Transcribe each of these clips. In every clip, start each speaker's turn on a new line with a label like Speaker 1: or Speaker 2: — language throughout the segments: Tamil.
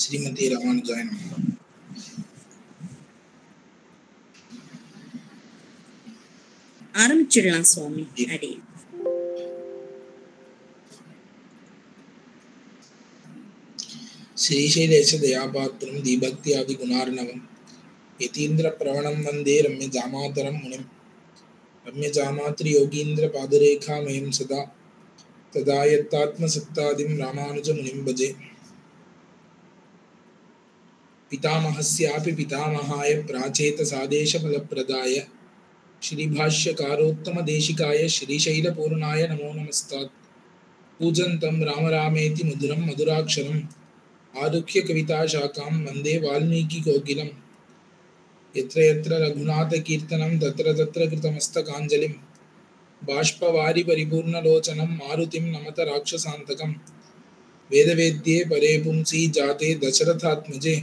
Speaker 1: ஸ்ரீமதி ராமானுஜாய நமः.
Speaker 2: ஆரம்பிச்சிடலாம் சுவாமி. அடி
Speaker 1: ஸ்ரீசைலேஷ தயாபாத்திரம் தீபக்தியாதி குணார்ணவம் யதீந்திர பிரவணம் வந்தே ரம்ய ஜாமாதரம் முனிம் ரம்ய ஜாமாத்ரி யோகீந்திர பாதரேகாமயம் சதா ததாயத்தாத்மசத்தாதிம் ராமானுஜ முனிம் பஜே. பிதாமஹஸ்யாபி பிதாமஹாய பிராச்சேத சாதேஷ பலப்பிரதாய ஸ்ரீபாஷ்யகாரோத்தம தேசிகாய ஸ்ரீசைலபூர்ணாய நமோ நமஸ்தாத். பூஜந்தம் ராம ராமேதி மதுரம் மதுராட்சரம் ஆருக்ய கவிதா சாகாம் வந்தே வால்மீகி கோகிலம். यत्र यत्र रघुनाथ कीर्तनं तत्र तत्र कृतमस्तकाञ्जलिं बाष्पवारि परिपूर्णलोचनं मारुतिं नमत राक्षसान्तकं. वेदवेद्ये परे पुंसि जाते दशरथात्मजे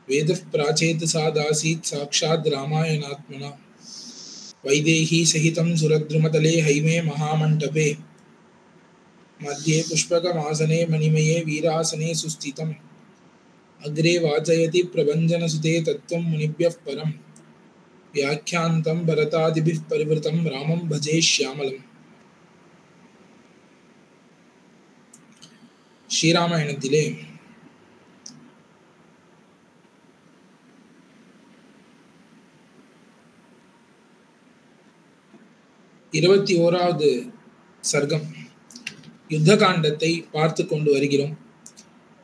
Speaker 1: वेदः प्राचेत सादासीत् साक्षात् रामायणात्मना. वैदेही सहितं सुरद्रुमतले हैमे महामण्टपे मध्ये पुष्पकमासने मणिमये वीरासने सुस्थितम्. अग्रे वाचयति प्रभञ्जनसुते तत्त्वं मुनिभ्यः परं व्याख्यान्तं भरतादिभिः परिवृतं रामं भजे श्यामलम्. ஸ்ரீராமாயணத்திலே இருபத்தி ஓராவது சர்க்கம் யுத்த காண்டத்தை பார்த்து கொண்டு வருகிறோம்.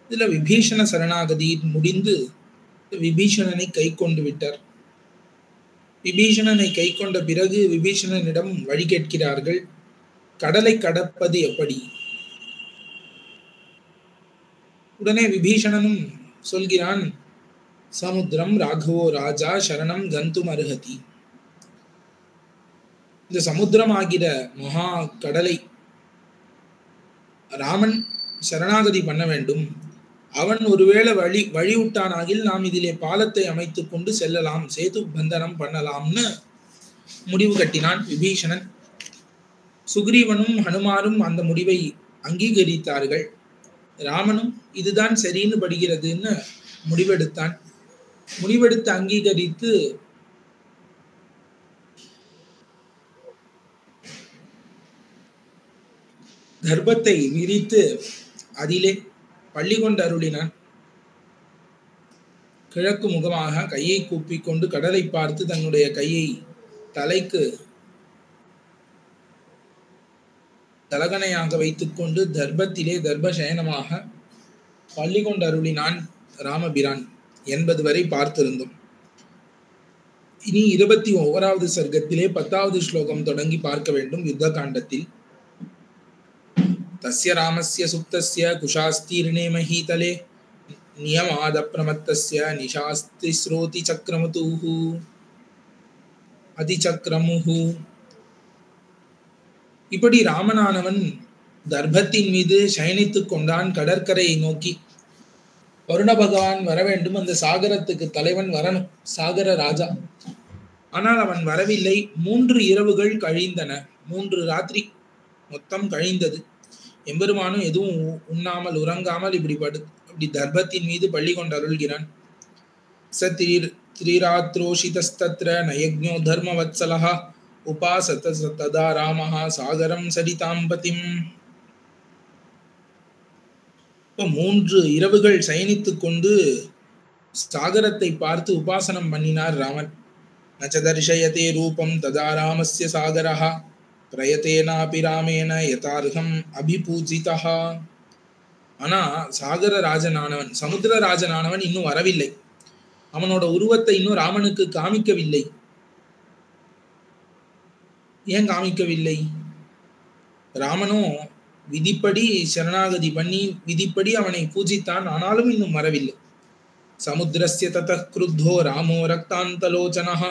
Speaker 1: இதுல விபீஷண சரணாகதி முடிந்து விபீஷணனை கை கொண்டு விட்டார். விபீஷணனை கை கொண்ட பிறகு விபீஷணனிடம் வழி கேட்கிறார்கள். கடலை கடப்பது எப்படி? உடனே விபீஷணனும் சொல்கிறான், சமுத்திரம் ராகவோ ராஜா சரணம் கந்தும் அருகதி. இந்த சமுத்திரம் ஆகிற மகா கடலை ராமன் சரணாகதி பண்ண வேண்டும். அவன் ஒருவேளை வழிவிட்டானாகில் நாம் இதிலே பாலத்தை அமைத்துக் கொண்டு செல்லலாம், சேது பந்தனம் பண்ணலாம்னு முடிவு கட்டினான் விபீஷணன். சுக்ரீவனும் ஹனுமாரும் அந்த முடிவை அங்கீகரித்தார்கள். ராமனும் இதுதான் சரின்னு படுகிறதுன்னு முடிவெடுத்தான். முடிவெடுத்து அங்கீகரித்து கர்ப்பத்தை விரித்து அதிலே பள்ளி கொண்டு அருளினான். கிழக்கு முகமாக கையை கூப்பிக்கொண்டு கடலை பார்த்து தன்னுடைய கையை தலைக்கு தலகணையாக வைத்துக் கொண்டு தர்பத்திலே தர்பசயனமாக பள்ளி கொண்டு அருளினான் ராமபிரான் என்பது வரை பார்த்திருந்தோம். இனி 21வது சர்க்கத்திலே 10வது ஸ்லோகம் தொடங்கி பார்க்க வேண்டும். யுத்த காண்டத்தில் तस्य रामस्य सुप्तस्य कुशास्तीर्णे महीतले नियमाद प्रमत्तस्य निशास्ति स्रोति चक्रमुतुः அதிசக்ரமுஹு. இப்படி ராமனானவன் தர்பத்தின் மீது சயனித்துக் கொண்டான் கடற்கரையை நோக்கி. வருண பகவான் வர வேண்டும், அந்த சாகரத்துக்கு தலைவன் வரணும், சாகர ராஜா. ஆனால் அவன் வரவில்லை. 3 இரவுகள் கழிந்தன, 3 ராத்திரி மொத்தம் கழிந்தது. எம்பெருமானும் எதுவும் உண்ணாமல் உறங்காமல் இப்படி தர்பத்தின் மீது பள்ளி கொண்டு அருள்கிறான். திரிராத்ரோஷிதஸ்தத்ர நயக்ஞோ தர்மவத்சலஹ உபாசத ததா ராமஹ சாகரம் சரிதாம்பதிம். 3 இரவுகள் சயனித்துக் கொண்டு சாகரத்தை பார்த்து உபாசனம் பண்ணினார் ராமன். நச்ச தர்ஷயதே ரூபம் ததா ராமஸ்ய சாகரஹ பிரயத்தேனாபி ராமேன யதார்ஹம் அபிபூஜிதஹா. ஆனா சாகர ராஜனானவன், சமுத்திர ராஜனானவன் இன்னும் வரவில்லை. அவனோட உருவத்தை இன்னும் ராமனுக்கு காமிக்கவில்லை. ஏன் காமிக்கவில்லை? ராமனும் விதிப்படி சரணாகதி பண்ணி விதிப்படி அவனை பூஜித்தான், ஆனாலும் இன்னும் வரவில்லை. சமுத்திரஸ்ய ததः க்ருத்தோ ராமோ ரக்தாந்தலோச்சனஹ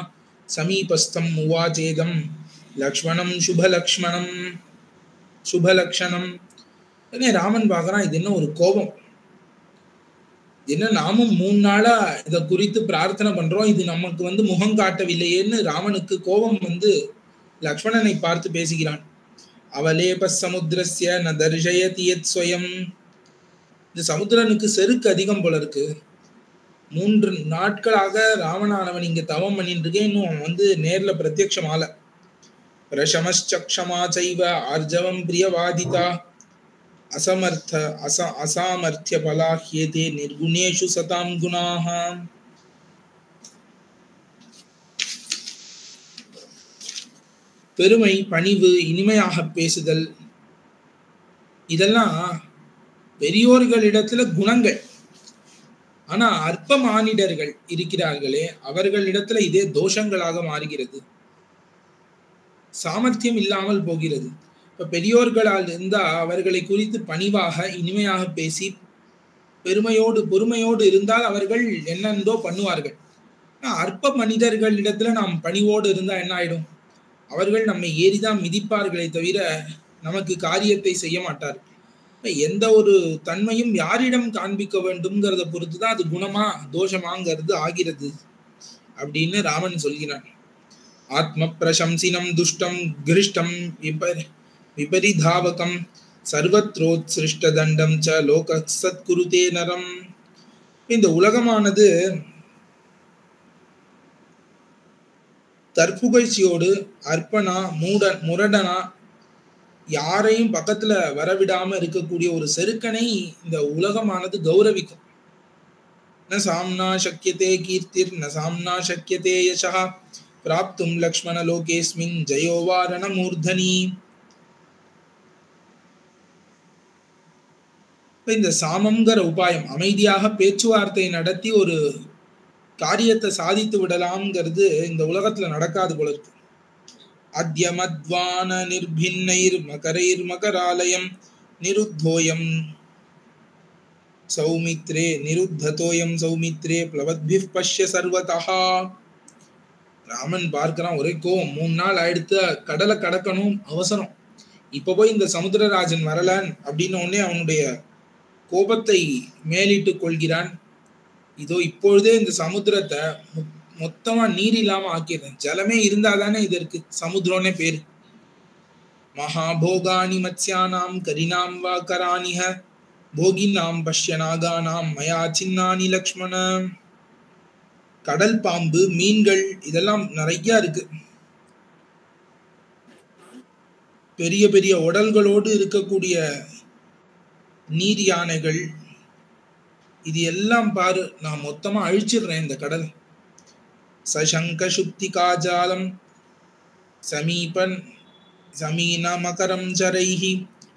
Speaker 1: சமீபஸ்தம் உவாச்சேதம் லக்ஷ்மணம் சுபலக்ஷணம். ராமன் பார்க்கறான், இது என்ன ஒரு கோபம், என்ன நாமும் 3 நாளா இதை குறித்து பிரார்த்தனை பண்றோம், இது நமக்கு முகம் காட்டவில்லையேன்னு ராமனுக்கு கோபம் லக்ஷ்மணனை பார்த்து பேசுகிறான். அவலேப சமுத்திரஸ்ய ந தர்ஷயதி யத் ஸ்வயம் இந்த சமுத்திரனுக்கு செருக்கு அதிகம் போல இருக்கு. 3 நாட்களாக ராவணானவன் இங்க தவம் பண்ணிட்டு இருக்கேன், இன்னும் அவன் வந்து நேர்ல பிரத்யட்சம் ஆல. பிரசமச்சக்ஷமா சைவ ஆர்ஜவம் பிரியவாதிதா அசாமர்த்திய பலாஹ்யதே நிர்குணேஷு சதாம் குணாஹ. பெருமை, பணிவு, இனிமையாக பேசுதல், இதெல்லாம் பெரியோர்களிடத்துல குணங்கள். ஆனா அற்ப மானிடர்கள் இருக்கிறார்களே, அவர்களிடத்துல இதே தோஷங்களாக மாறுகிறது, சாமர்த்தியம் இல்லாமல் போகிறது. இப்ப பெரியோர்களால் இருந்தா அவர்களை குறித்து பணிவாக இனிமையாக பேசி பெருமையோடு பொறுமையோடு இருந்தால் அவர்கள் என்னென்றோ பண்ணுவார்கள். அற்ப மனிதர்களிடத்துல நாம் பணிவோடு இருந்தா என்ன ஆயிடும்? அவர்கள் நம்மை ஏறிதான் மிதிப்பார்களே தவிர நமக்கு காரியத்தை செய்ய மாட்டார்கள். எந்த ஒரு தன்மையும் யாரிடம் காண்பிக்க வேண்டும்ங்கிறத பொறுத்துதான் அது குணமா தோஷமாங்கிறது ஆகிறது அப்படின்னு ராமன் சொல்கிறான். ஆத்ம பிரசம்சினம் துஷ்டம் கிருஷ்டம் விபரிதாவகம் சர்வத்ரோத்ஸ்ருஷ்ட தண்டம் ச லோக சத்குருதே நரம். இந்த உலகமானது தற்புகழ்ச்சியோடு அர்ப்பணா முரடனா யாரையும் பக்கத்துல வரவிடாம இருக்கக்கூடிய ஒரு செருக்கனை இந்த உலகமானது கௌரவிக்கும். ந சாம்னா சக்கியதே கீர்த்திர் ந சாம்னா சக்கியதே யசஹ பிராப்தும் லக்ஷ்மண லோகேஸ்மின் ஜயோவாரண மூர்தனி. இந்த சாமம்ங்கிற உபாயம், அமைதியாக பேச்சுவார்த்தை நடத்தி ஒரு காரியத்தை சாதித்து விடலாம்ங்கிறது இந்த உலகத்துல நடக்காது போல இருக்கு. அத்யமத்வான நிர்பின்னைர் மகரைர் மகராலயம் நிருத்தோயம் சௌமித்ரே நிருத்ததோயம் சௌமித்ரே பிளவத்பிஃப் பஷ்ய சர்வதஹா. ராமன் பார்க்கிறான், ஒரே கோவம். 3 நாள் ஆயிடுத்து, கடலை கடக்கணும் அவசரம். இப்ப போய் இந்த சமுத்திரராஜன் வரலான் அப்படின்னு உடனே அவனுடைய கோபத்தை மேலிட்டு கொள்கிறான். இதோ இப்பொழுதே இந்த சமுத்திரத்தை மொத்தமா நீர் இல்லாம ஆக்கிடுறேன். ஜலமே இருந்தாதானே இதற்கு சமுத்திரம்னே பேரு. மகாபோகானி மத்ஸ்யானாம் கரினாம் வா கராணிஹ போகினாம் பஷ்யநாகானாம் மயா சின்னானி லக்ஷ்மண. கடல் பாம்பு, மீன்கள் இதெல்லாம் நிறைய இருக்கு. பெரிய பெரிய உடல்களோடு இருக்கக்கூடிய நீர் யானைகள், இது எல்லாம் பாரு, நான் மொத்தமா அழிச்சிடுறேன் இந்த கடல். சசங்க சுப்தி காஜாலம் சமீபன் சமீன மகரம் சரைஹி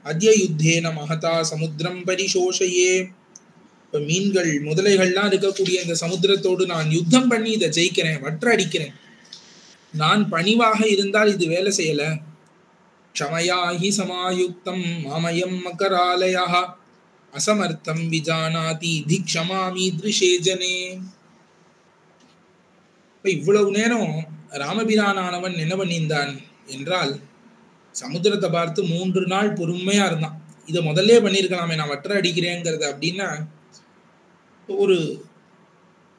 Speaker 1: அத்ய யுத்தேன மகதா சமுத்திரம் பரிசோஷையே. இப்ப மீன்கள் முதலைகள்லாம் இருக்கக்கூடிய இந்த சமுத்திரத்தோடு நான் யுத்தம் பண்ணி இதை ஜெயிக்கிறேன், வற்ற அடிக்கிறேன். நான் பணிவாக இருந்தால் இது வேலை செய்யல. க்ஷமயாஹி சமாயுக்தம் மாமயம் மகராலயா அசமர்த்தம் விஜானாதி திக்ஷமாமி திருஷேஜனே. இவ்வளவு நேரம் ராமபிரானானவன் என்ன பண்ணியிருந்தான் என்றால், சமுத்திரத்தை பார்த்து 3 நாள் பொறுமையா இருந்தான். இதை முதல்ல பண்ணியிருக்கலாமே, நான் வற்ற அடிக்கிறேங்கிறத. அப்படின்னா ஒரு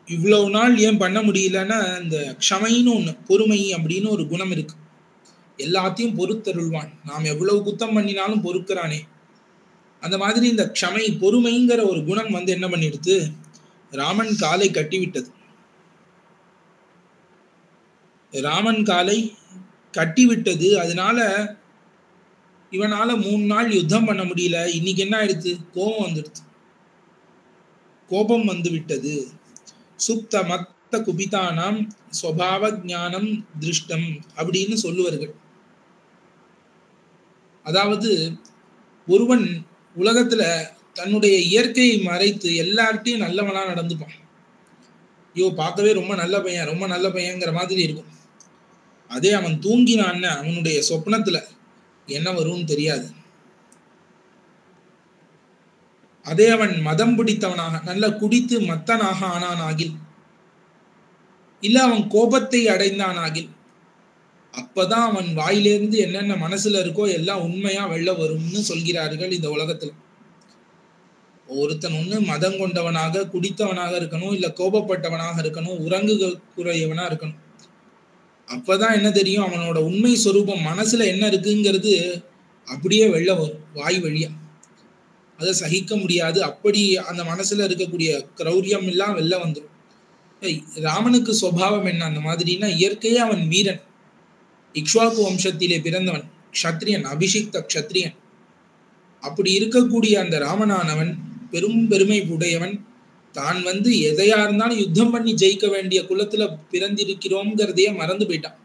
Speaker 1: இவ்வளவு நாள் ஏன் பண்ண முடியலன்னா, இந்த க்ஷமைன்னு ஒண்ணு, பொறுமை அப்படின்னு ஒரு குணம் இருக்கு. எல்லாத்தையும் பொறுத்தருள்வான். நாம் எவ்வளவு குத்தம் பண்ணினாலும் பொறுக்கிறானே, அந்த மாதிரி இந்த க்ஷமை பொறுமைங்கிற ஒரு குணம் வந்து என்ன பண்ணிடுது, ராமன் காலை கட்டிவிட்டது. ராமன் காலை கட்டிவிட்டது. அதனால இவனால 3 நாள் யுத்தம் பண்ண முடியல. இன்னைக்கு என்ன ஆயிடுச்சு, கோபம் வந்துடுது. கோபம் வந்து விட்டது. சுப்த மத்த குபிதானாம் ஸ்வபாவ ஞானம் திருஷ்டம் அப்படின்னு சொல்லுவார்கள். அதாவது ஒருவன் உலகத்துல தன்னுடைய இயற்கையை மறைத்து எல்லார்ட்டையும் நல்லவனா நடந்துப்பான். ஐயோ பார்க்கவே ரொம்ப நல்ல பையன், ரொம்ப நல்ல பையன்ங்கிற மாதிரி இருக்கும். அதே அவன் தூங்கினான்னு அவனுடைய சொப்னத்துல என்ன வரும்னு தெரியாது. அதே அவன் மதம் பிடித்தவனாக நல்ல குடித்து மத்தனாக ஆனானாகில், இல்ல அவன் கோபத்தை அடைந்தானாகில், அப்பதான் அவன் வாயிலிருந்து என்னென்ன மனசுல இருக்கோ எல்லாம் உண்மையா வெளில வரும்னு சொல்கிறார்கள் இந்த உலகத்துல. ஒருத்தன் ஒண்ணு மதம் கொண்டவனாக குடித்தவனாக இருக்கணும், இல்ல கோபப்பட்டவனாக இருக்கணும், உறங்குக்குறையவனா இருக்கணும். அப்பதான் என்ன தெரியும், அவனோட உண்மை சொரூபம் மனசுல என்ன இருக்குங்கிறது அப்படியே வெளில வரும் வாய் வழியா. அதை சகிக்க முடியாது. அப்படி அந்த மனசுல இருக்கக்கூடிய கிரௌரியம் எல்லாம் வெளில வந்துடும். ராமனுக்கு சுபாவம் என்ன அந்த மாதிரின்னா, இயற்கையே அவன் வீரன், இக்ஷ்வாகு வம்சத்திலே பிறந்தவன், க்ஷத்ரியன், அபிஷிக்த க்ஷத்ரியன். அப்படி இருக்கக்கூடிய அந்த ராமனானவன் பெரும் பெருமை உடையவன். தான் எதையா இருந்தாலும் யுத்தம் பண்ணி ஜெயிக்க வேண்டிய குலத்துல பிறந்திருக்கிறோம்ங்கிறதையே மறந்து போயிட்டான்.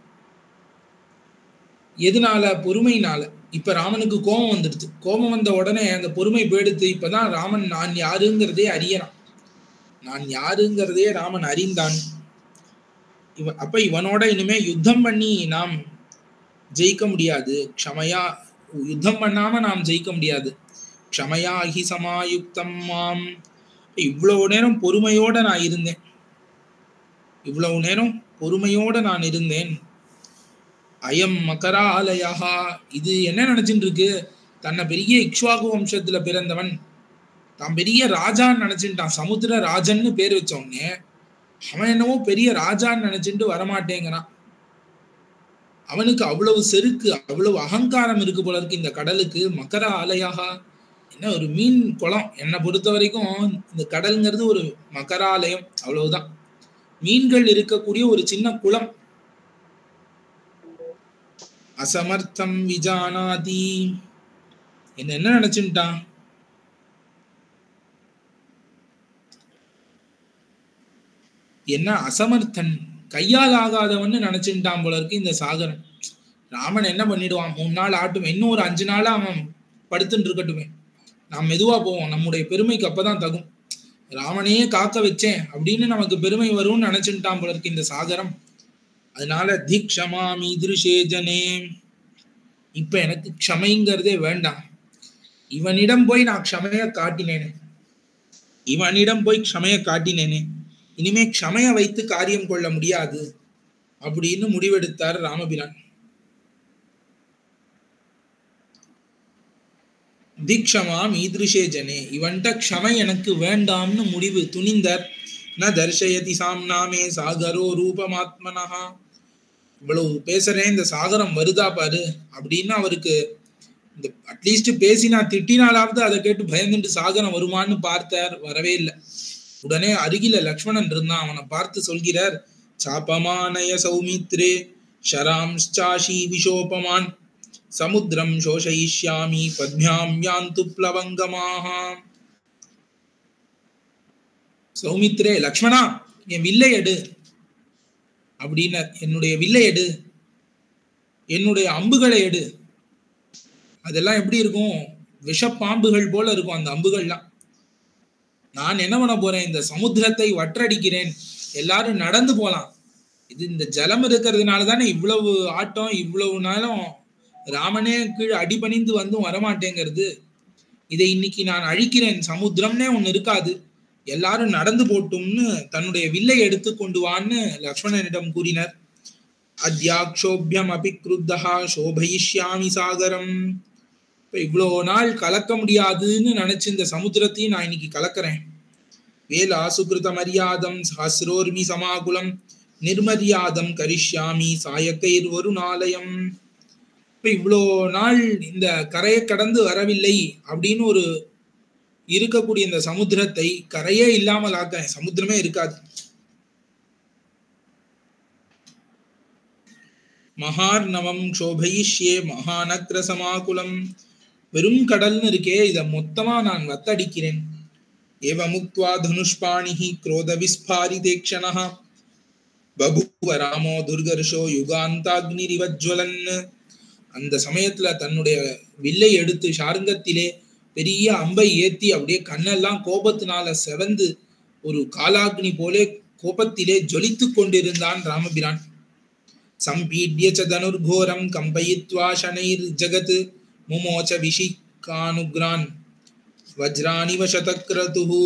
Speaker 1: எதனால? பொறுமையினால. இப்ப ராமனுக்கு கோபம் வந்துடுது. கோபம் வந்த உடனே அந்த பொறுமை போயிடுத்து. இப்பதான் ராமன் நான் யாருங்கிறதே அறியறான். நான் யாருங்கிறதே ராமன் அறிந்தான். அப்ப இவனோட இனிமே யுத்தம் பண்ணி நாம் ஜெயிக்க முடியாது. க்ஷமையா யுத்தம் பண்ணாம நாம் ஜெயிக்க முடியாது. க்ஷமையா ஹி சமாயுக்தம் மாம். இவ்வளவு நேரம் பொறுமையோட நான் இருந்தேன். இவ்வளவு நேரம் பொறுமையோட நான் இருந்தேன். அயம் மகராலயா. இது என்ன நினைச்சுட்டு இருக்கு? தன்னை பெரிய இக்ஷ்வாகு வம்சத்துல பிறந்தவன், தான் பெரிய ராஜான்னு நினைச்சுட்டான். சமுத்திர ராஜன்னு பேர் வச்சவனே அவன் என்னவோ பெரிய ராஜான்னு நினைச்சுட்டு வரமாட்டேங்கிறான். அவனுக்கு அவ்வளவு செருக்கு, அவ்வளவு அகங்காரம் இருக்கு போல இருக்கு இந்த கடலுக்கு. மக்கர ஆலயாக என்ன ஒரு மீன் குளம். என்னை பொறுத்த வரைக்கும் இந்த கடல்ங்கிறது ஒரு மகராலயம், அவ்வளவுதான். மீன்கள் இருக்கக்கூடிய ஒரு சின்ன குளம். அசமர்த்தம் விஜானாதி. என்ன நினைச்சுட்டான்? என்ன அசமர்த்தன், கையால் ஆகாதவன்னு நினைச்சுட்டான் போல இருக்கு இந்த சாகரன். ராமன் என்ன பண்ணிடுவான்? 3 நாள் ஆட்டுமே, இன்னும் ஒரு 5 நாளா அவன் படுத்துட்டு இருக்கட்டுமே, நாம் மெதுவா போவோம், நம்முடைய பெருமைக்கு அப்பதான் தகும். ராமனையே காக்க வச்சேன் அப்படின்னு நமக்கு பெருமை வரும்னு நினைச்சுட்டான் போல இருக்கு இந்த சாகரம். அதனால திக்ஷமா மீதிருஷே ஜனே. இப்ப எனக்கு க்ஷமைங்கிறதே வேண்டாம். இவனிடம் போய் நான் க்ஷமைய காட்டினேனே, இனிமே க்ஷமைய வைத்து காரியம் கொள்ள முடியாது அப்படின்னு முடிவெடுத்தார் ராமபிரான். திக்ஷமா மீதிருஷே ஜனே. இவன்ட்ட க்ஷமை எனக்கு வேண்டாம்னு முடிவு துணிந்தார். ந தர்ஷயதி சாம்னாமே சாகரோ ரூபமாத்மனஹா. இவ்வளவு பேசுறேன், இந்த சாகரம் வருதா பாரு அப்படின்னு அவருக்கு இந்த அட்லீஸ்ட் பேசினா திட்டினாலாவது அதை கேட்டு பயந்துட்டு சாகரம் வருமானு பார்த்தார். வரவே இல்லை. உடனே அருகில லக்ஷ்மணன் இருந்தான். அவனை பார்த்து சொல்கிறார், சாபமானய சௌமித்ரே ஷராம்ச்சாஷி விஷோபமான் சமுத்திரம் சோஷயிஷ்யாமி பத்மியாம் யாந்து ப்ளவங்கமாக. சௌமித்ரே, லக்ஷ்மணா என் வில்லை எடு அப்படின்னு, என்னுடைய வில்லை எடு, என்னுடைய அம்புகளை எடு. அதெல்லாம் எப்படி இருக்கும்? விஷப்பாம்புகள் போல இருக்கும் அந்த அம்புகள்லாம். நான் என்ன பண்ண போறேன்? இந்த சமுத்திரத்தை வற்றடிக்கிறேன். எல்லாரும் நடந்து போலாம். இது இந்த ஜலம் இருக்கிறதுனால தானே இவ்வளவு ஆட்டம், இவ்வளவு நாளும் ராமனே கீழே அடிபணிந்து வந்தும் வரமாட்டேங்கிறது. இதை இன்னைக்கு நான் அழிக்கிறேன். சமுத்திரம்னே ஒண்ணு இருக்காது, எல்லாரும் நடந்து போட்டும்னு தன்னுடைய வில்லை எடுத்து கொண்டு வான்னு லக்ஷ்மணனிடம் கூறினர். அத்யாக்ஷோபியம் அபிக்ருத்தஹா சோபயிஷ்யாமி சாகரம். இவ்வளோ நாள் கலக்க முடியாதுன்னு நினைச்சு இந்த சமுத்திரத்தையும் நான் இன்னைக்கு கலக்கிறேன். வேலா சுகிருத மரியாதம் சஹஸ்ரோர்மி சமாகுலம் நிர்மரியாதம் கரிஷ்யாமி சாயக்கைர் வருணாலயம். இப்ப இவ்வளோ நாள் இந்த கரையை கடந்து வரவில்லை அப்படின்னு ஒரு இருக்கக்கூடிய இந்த சமுத்திரத்தை கரையே இல்லாமல் ஆக்க, சமுத்திரமே இருக்காது. மகார்ணவம் சோபயிஷ்யே மகாநக்ர சமாகுலம். வெறும் கடல்னு இருக்கே, இதை மொத்தமா நான் வத்தடிக்கிறேன். ஏவ முக்த்வா தனுஷ்பாணிஹி க்ரோத விஸ்பாரிதேக்ஷணஹ பபுவ ராமோ துர்கர்ஷோ யுகாந்தாக்னிரிவஜ்வலன். அந்த சமயத்துல தன்னுடைய வில்லை எடுத்து ஷாருங்கத்திலே பெரிய அம்பை ஏத்தி அப்படியே கண்ணெல்லாம் கோபத்தினால செவந்து ஒரு காலாக்னி போலே கோபத்திலே ஜொலித்து கொண்டிருந்தான் ராமபிரான். சம்பீட்ய ச தனுர்கோரம் கம்பயித்வா ஷனைர் ஜகத் முமோச்ச விஷிகானுக்ரான் வஜ்ராணிவ சதக்ரதுஹு.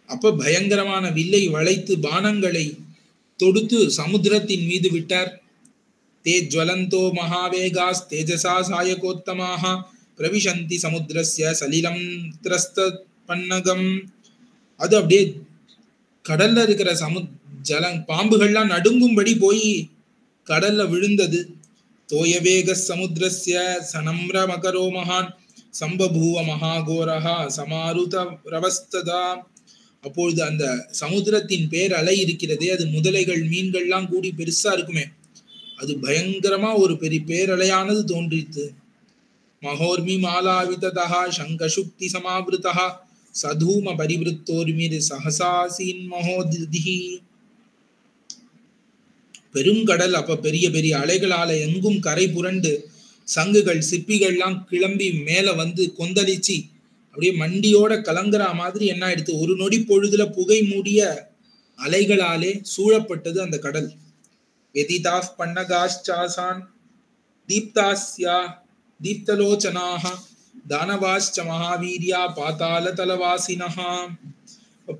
Speaker 1: அப்ப பயங்கரமான வில்லை வளைத்து பானங்களை தொடுத்து சமுத்திரத்தின் மீது விட்டார். தே ஜ்வலந்தோ மகாவேகாஸ் தேஜசா சாயகோத்தமாக பிரவிசந்தி சமுத்திரஸ்ய சலிலம் திரஸ்த பன்னகம். அது அப்படியே கடல்ல இருக்கிற பாம்புகள்லாம் நடுங்கும்படி போய் கடல்ல விழுந்தது. தோயவேக சமுத்திரஸ்ய சனம்ர மகரோ மகான் சம்பபூவ மகாகோரஹா சமாருத ரவஸ்ததா. அப்பொழுது அந்த சமுத்திரத்தின் பேர் அலை இருக்கிறதே, அது முதலைகள் மீன்கள்லாம் கூடி பெருசா இருக்குமே, அது பயங்கரமா ஒரு பெரிய பேரலையானது தோன்றித்து. மகோர்மி மாலாவிததா சங்கசுக்தி சமாவிருதா சதூம பரிவிருத்தோர்மிர் சஹசாசீன் மகோதிஹி. பெருங்கடல் அப்ப பெரிய பெரிய அலைகளால எங்கும் கரை புரண்டு சங்குகள் சிப்பிகள்லாம் கிளம்பி மேல வந்து கொந்தளிச்சு அப்படியே மண்டியோட கலங்குற மாதிரி என்ன ஆயிடுத்து, ஒரு நொடி பொழுதுல புகை மூடிய அலைகளாலே சூழப்பட்டது அந்த கடல். வெதிதாஃப் பன்னகாச்சாசான் தீப்தாஸ்யா தீப்தலோச்சனாக தானவாச்ச மகாவீரியா பாதாள தலவாசினஹா.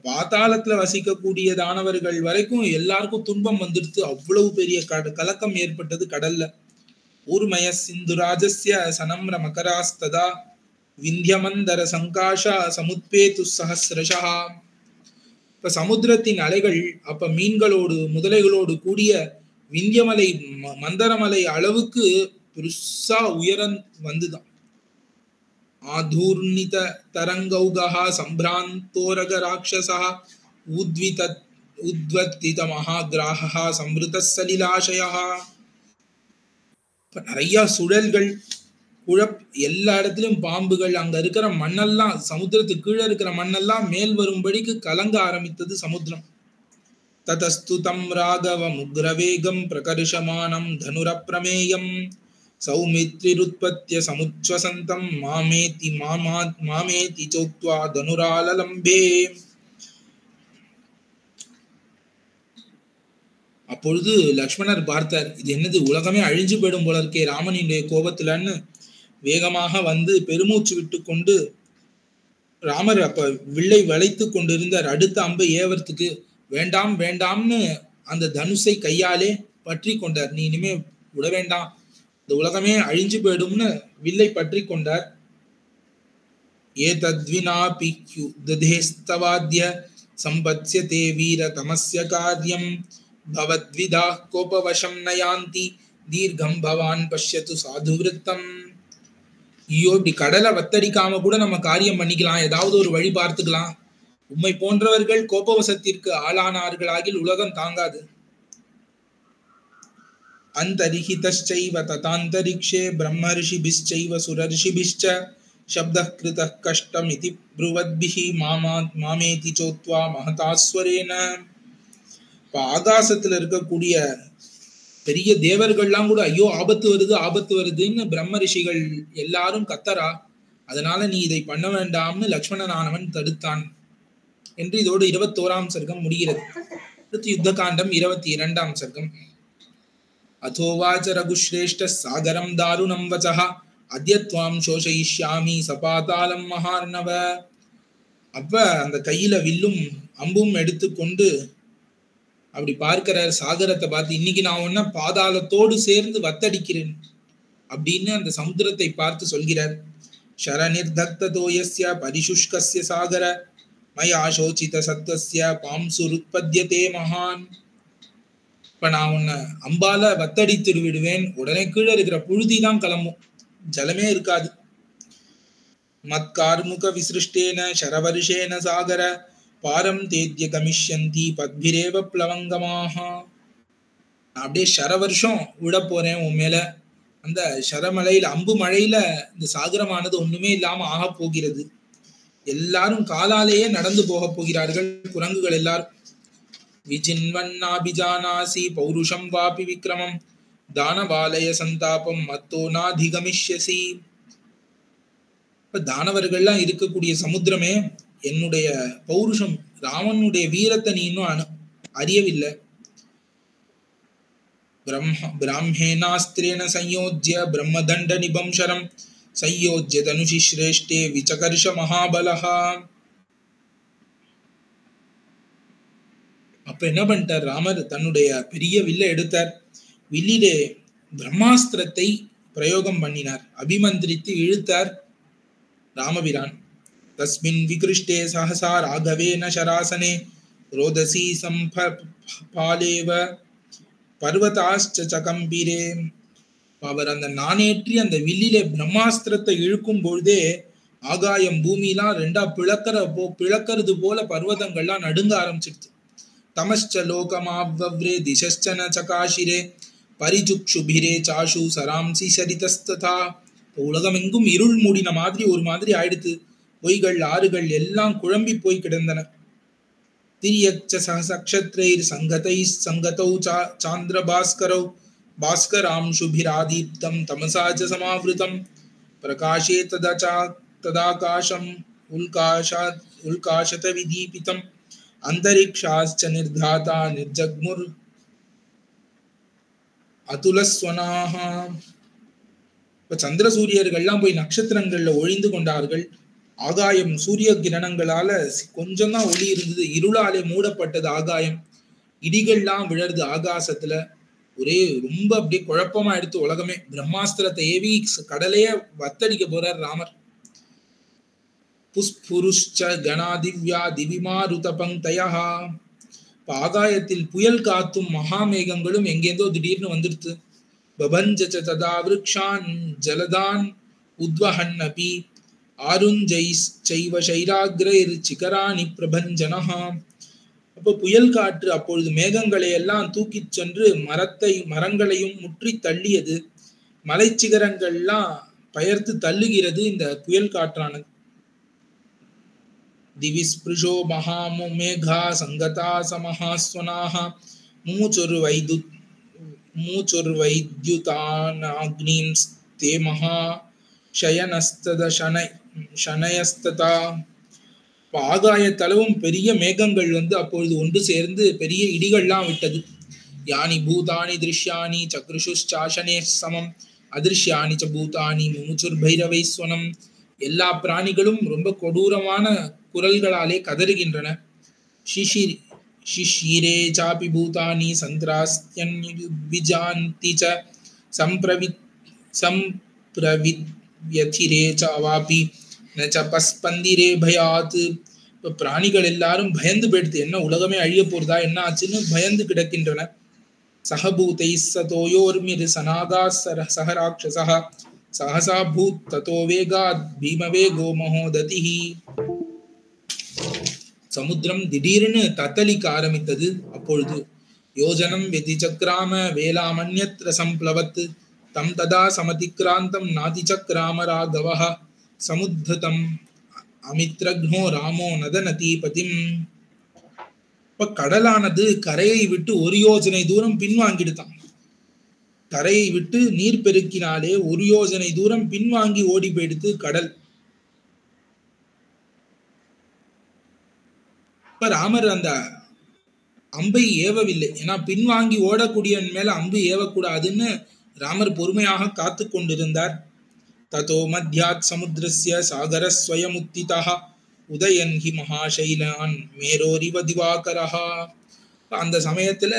Speaker 1: பாதாளத்துல வசிக்கக்கூடிய தானவர்கள் வரைக்கும் எல்லாருக்கும் துன்பம் வந்துடுத்து. அவ்வளவு பெரிய கலக்கம் ஏற்பட்டது கடல்ல. ஊர்மய சிந்துராஜஸ்ய சனம்ர மகராஸ்ததா விந்தியமந்தர சங்காஷா சமுத்பேது சஹஸ்ரஷா. இப்ப சமுத்திரத்தின் அலைகள் அப்ப மீன்களோடு முதலைகளோடு கூடிய விந்தியமலை மந்தரமலை அளவுக்கு பெருசா உயரம் வந்துதான். ஆதூர்ணித தரங்கௌகா சம்பிராந்தோரக ராட்சசா உத்வத்தித மகாகிராஹா சம்ருத சலிலாஷயா. நிறைய சுழல்கள் எல்லா இடத்துலயும் பாம்புகள், அங்க இருக்கிற மண்ணெல்லாம் சமுத்திரத்துக்கு கீழே இருக்கிற மண்ணெல்லாம் மேல் வரும்படிக்கு கலங்க ஆரம்பித்தது சமுத்திரம். ததஸ்து தம் ராகவ முக்ரவேகம் பிரகர்ஷமானம் தனுரப்ரமேயம் சௌமித்ரிருத்பத்ய சமுச்வசந்தம் மாமேதி சோக்த்வா தனுராலலம்பே. அப்பொழுது லக்ஷ்மணர் பார்த்தார், இது என்னது, உலகமே அழிஞ்சு போயிடும் போல இருக்கே ராமனுடைய கோபத்துலன்னு வேகமாக வந்து பெருமூச்சு விட்டு கொண்டு ராமர் அப்ப வில்லை வளைத்து கொண்டிருந்தார். அடுத்த அம்பை ஏவறதுக்கு வேண்டாம் வேண்டாம்னு அந்த தனுஷை கையாலே பற்றி கொண்டார். நீ இனிமே விட வேண்டாம், இந்த உலகமே அழிஞ்சு போயிடும்னு வில்லை பற்றி கொண்டார். ஏ தத்வினாபி ததேஸ்தவாத்ய சம்பத்ஸ்யதே வீர தமஸ்ய காரியம் பவத்விதா கோபவசம் நயாந்தி தீர்க்கம் பவான் பஷ்யது சாதுவிருத்தம். ஐயோ, இப்படி கடலை வத்தடிக்காம கூட நம்ம காரியம் பண்ணிக்கலாம், ஏதாவது ஒரு வழி பார்த்துக்கலாம். உம்மை போன்றவர்கள் கோபவசத்திற்கு ஆளானார்களாகில் உலகம் தாங்காது. அந்தரிஹிதச்சைவ ததாந்தரிக்ஷே பிரம்மர்ஷிபிஷ்சைவ சுரர்ஷிபிஷ்ச சப்தः கிருதः கஷ்டம் இதி ப்ருவத்பிஹி மாமேதி சோத்வா மகதாஸ்வரேன. இப்ப ஆகாசத்துல இருக்கக்கூடிய பெரிய தேவர்கள்லாம் கூட ஐயோ ஆபத்து வருது ஆபத்து வருதுன்னு பிரம்ம ரிஷிகள் எல்லாரும் கத்தரா, அதனால நீ இதை பண்ண வேண்டாம்னு லக்ஷ்மணனானவன் தடுத்தான் என்று இதோடு 21ஆம் சர்க்கம் முடிகிறது. அடுத்து யுத்த காண்டம் 22ஆம் சர்க்கம். அதோவாச்ச ரகுஸ்ரேஷ்ட சாகரம் தாருணம் வசஹ அத்யத்வாம் சோஷயிஷ்யாமி சபாதாலம் மகார்ணவ. அப்ப அந்த கையில வில்லும் அம்பும் எடுத்துக்கொண்டு அப்படி பார்க்கிறார் சாகரத்தை பார்த்து, இன்னைக்கு நான் ஒன்ன பாதாளத்தோடு சேர்ந்து வத்தடிக்கிறேன் அப்படின்னு அந்த சமுத்திரத்தை பார்த்து சொல்கிறார். ஷரநிர்தக்ததோயஸ்ய பரிசுஷ்கஸ்ய சாகர மயா சோசித சத்வஸ்ய பாம்சுருத்பத்யதே மகான். இப்ப நான் உன்னை அம்பால வத்தடித்து விடுவேன், உடனே கீழே இருக்கிற புழுதி தான் கிளம்பும், ஜலமே இருக்காது. மத்கார்முக விசிருஷ்டேன சரவருஷேன சாகர பாரம் தேத்ய கமிஷ்யந்தி பத்பிரேவ பிளவங்கமாக. அப்படியே சரவருஷம் விட போறேன் உன் மேல. அந்த சரமலையில அம்பு மழையில இந்த சாகரமானது ஒண்ணுமே இல்லாம ஆக போகிறது. எல்லாரும் காலாலேயே நடந்து போக போகிறார்கள், குரங்குகள் எல்லாரும். விஜின்வன்னாபிஜானாசி பௌருஷம் வாபி விக்ரமம் தானவாலய சந்தாபம் மத்தோ நாதிகமிஷ்யசி. இப்ப தானவர்கள்லாம் இருக்கக்கூடிய சமுத்திரமே, என்னுடைய பௌருஷம் ராமனுடைய வீரத்தை நீ இன்னும் அறியவில்லை. பிராமேணாஸ்திரேன சயோஜ்ய பிரம்மதண்ட நிபம்சரம் சயோஜ்ய தனுஷி ஸ்ரேஷ்டே விசகர்ஷ மகாபலஹா. அப்ப என்ன பண்ணிட்டார் ராமர், தன்னுடைய பெரிய வில்லை எடுத்தார். வில்லிலே பிரம்மாஸ்திரத்தை பிரயோகம் பண்ணினார், அபிமந்திரித்து இழுத்தார் ராமபிரான். தஸ்மின் விகிருஷ்டே சஹசா ராகவேன சராசனே ரோதசி சம்பாலேவ பர்வதாஸ்ச சகம்பிரே. அவர் அந்த நாணேற்றி அந்த வில்லிலே பிரம்மாஸ்திரத்தை இழுக்கும் பொழுதே ஆகாயம் பூமிலாம் ரெண்டா பிளக்கிறது போல பர்வதங்கள்லாம் நடுங்க ஆரம்பிச்சிடுது. தமஸ்ச லோகமாவவ்ரே திசஸ்சன சகாஷிரே பரிஜுக்ஷுபிரே சாஷு சராம்சி சரிதஸ்ததா. உலகம் எங்கும் இருள் மூடின மாதிரி ஒரு மாதிரி ஆயிடுத்து. பொய்கள் ஆறுகள் எல்லாம் குழம்பி போய் கிடந்தன. திரியக்ச சக்ஷத்ரைர் சங்கதை சங்கதௌ சாந்திர பாஸ்கரௌ பாஸ்கராம்சுபிராதீப்தம் தமசாச்ச சமாவிருதம் பிரகாஷே ததாகாசம் உல்காஷத விதீபிதம் அந்தரிக்ஷாஸ்ச நிர்தாதா நிர்ஜக்முர் அதுலஸ்வனாஹ. இப்ப சந்திர சூரியர்கள்லாம் போய் நட்சத்திரங்கள்ல ஒழிந்து கொண்டார்கள். ஆகாயம் சூரிய கிரணங்களால கொஞ்சம் தான் ஒளி இருந்தது. இருளாலே மூடப்பட்டது ஆகாயம். இடிகள்லாம் விழருது ஆகாசத்துல. ஒரே ரொம்ப அப்படியே குழப்பமா எடுத்து உலகமே. பிரம்மாஸ்திரத்தை ஏவி கடலையே வத்தடிக்க போறார் ராமர். புஷ்புருஷ்ச கணாதிவ்யா திவிமாருத பங்தயா. ஆகாயத்தில் புயல் காத்தும் மகாமேகங்களும் எங்கேந்தோ திடீர்னு வந்துடுத்து. பபஞ்ச ததா விருக்ஷான் ஜலதான் உத்வஹன் அபி ஆருஞ்சைவ சைராக்ரைர் சிகராணி பிரபஞ்சனஹா. அப்போ புயல் காற்று அப்பொழுது மேகங்களை எல்லாம் தூக்கி சென்று மரங்களையும் முற்றி தள்ளியது. மலைச்சிகரங்கள்லாம் பெயர்த்து தள்ளுகிறது இந்த புயல் காற்றானது. திவிஸ்பிருஷோ மகாமோ மேகா சங்கதா சமஹாஸ்வனாஹ மூச்சுர்வைத்யுதானாக்னீம் தே மகா ஷயனஸ்தத ஷனயஸ்ததா. ஆகாயத்தளவும் பெரிய மேகங்கள் அப்பொழுது ஒன்று சேர்ந்து பெரிய இடிகள்லாம் விட்டது. யானி பூதானி திருஷ்யானி சக்ருஷுஷ்சாசனே சமம் அதிருஷ்யானி ச பூதானி முமுச்சுர் பைரவைஸ்வனம். எல்லா பிராணிகளும் ரொம்ப கொடூரமான குரல்களாலே கதறுகின்றன. ஷிஷிரே சாபி பூதானி சந்திராஸ்யன்விஜாந்தி ச சம்பிரவித்யதிரே ச அவாபி ந ச பஸ்பந்திரே பயாத். இப்ப பிராணிகள் எல்லாரும் பயந்து போயிடுது. என்ன உலகமே அழிய போறதா, என்ன ஆச்சுன்னு பயந்து கிடக்கின்றன. சஹபூதை சதோயோர்மிர் சனாகா சஹராட்சசஹ சஹசா பூத் ததோ வேகாத் பீமவேகோ மகோததிஹி. சமுத்திரம் திடீர்னு தத்தளிக்க ஆரம்பித்தது. அப்பொழுது யோஜனம் வெதிச்சக்ராம வேலாமன்யத்ர சம்ப்ளவத் தம் ததா சமதிக்ராந்தம் நாதிச்சக்ராம ராகவஹ சமுத்தம் அமித்ரக்னோ ராமோ நதநதீபதிம். இப்ப கடலானது கரையை விட்டு ஒரு யோஜனை தூரம் பின்வாங்கிடுதான். கரையை விட்டு நீர் பெருக்கினாலே ஒரு யோஜனை தூரம் பின்வாங்கி ஓடி போயிடுத்து கடல். இப்ப ராமர் அந்த அம்பை ஏவவில்லை. ஏன்னா பின்வாங்கி ஓடக்கூடியவன் மேல அம்பு ஏவக்கூடாதுன்னு ராமர் பொறுமையாக காத்து கொண்டிருந்தார். ததோ மத்யாத் சமுத்திரஸ்ய சாகரஸ்வயமுத்திதா உதயன் ஹி மகாசைலான் மேரோரிவ திவாகரஹா. அந்த சமயத்துல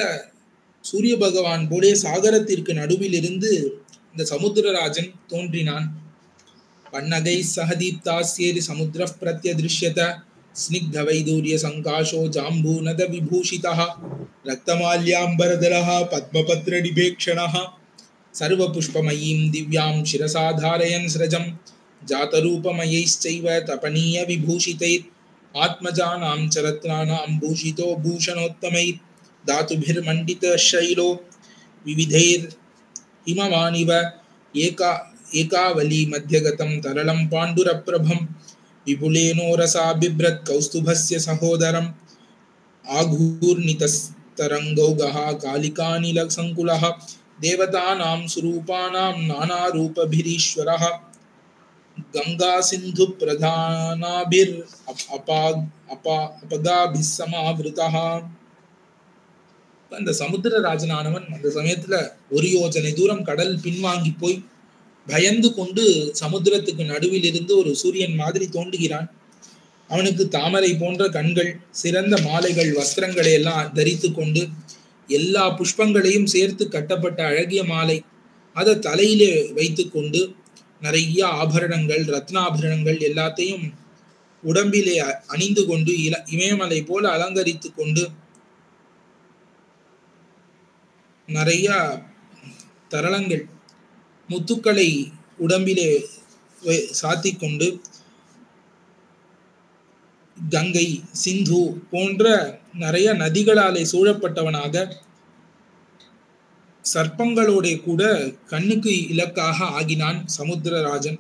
Speaker 1: சூரிய பகவான் போலே சாகரத்திற்கு நடுவில் இருந்து இந்த சமுத்திரராஜன் தோன்றினான். பன்னகை சகதீப்தாஸ்யேரி சமுத்திர பிரத்யதிருஷ்யத ஸ்னிக்த வைதூரிய சங்காஷோ ஜாம்பூநத விபூஷிதா ரக்தமால்யாம்பரதரஹ பத்மபத்ர நிபேக்ஷணஹ சர்வ புஷ்பமயீம் திவ்யாம் சிரசாதாரயன் ஸ்ரஜம் ஜாதரூபமயைஸ்சைவ தபனீய விபூஷிதைர் ஆத்மஜானாம் சரத்னானாம் பூஷிதோ பூஷணோத்தமைர் தாதுபிர்மண்டித ஷைலோ விவிதைர் ஹிமவானிவ ஏகாவலி மத்தியகதம் தரளம் பாண்டுரப்ரபம் விபுலேனோ ரசா பிப்ரத் கௌஸ்துபஸ்ய சகோதரம் ஆகூர்ணிதஸ்தரங்கௌகஹ காலிகானில சங்குலஹ தேவதானாம் சுரூபானாம் நானாரூபபிரீஸ்வரஹ கங்கா சிந்து பிரதானாபிர் அபகாபிஸ்ஸமாவிருதஹ. அந்த சமுத்திரராஜனானவன் அந்த சமயத்துல ஒரு யோஜனை தூரம் கடல் பின்வாங்கி போய் பயந்து கொண்டு சமுத்திரத்துக்கு நடுவில் இருந்து ஒரு சூரியன் மாதிரி தோன்றுகிறான். அவனுக்கு தாமரை போன்ற கண்கள், சிறந்த மாலைகள், வஸ்திரங்களை எல்லாம் தரித்து கொண்டு எல்லா புஷ்பங்களையும் சேர்த்து கட்டப்பட்ட அழகிய மாலை அதை தலையிலே வைத்து கொண்டு நிறைய ஆபரணங்கள், ரத்னாபரணங்கள் எல்லாத்தையும் உடம்பிலே அணிந்து கொண்டு இமயமலை போல அலங்கரித்து கொண்டு நிறைய தரளங்கள் முத்துக்களை உடம்பிலே சாத்தி கொண்டு கங்கை, சிந்து போன்ற நிறைய நதிகளாலே சூழப்பட்டவனாக சர்ப்பங்களோட கூட கண்ணுக்கு இலக்காக ஆகினான் சமுத்திரராஜன்.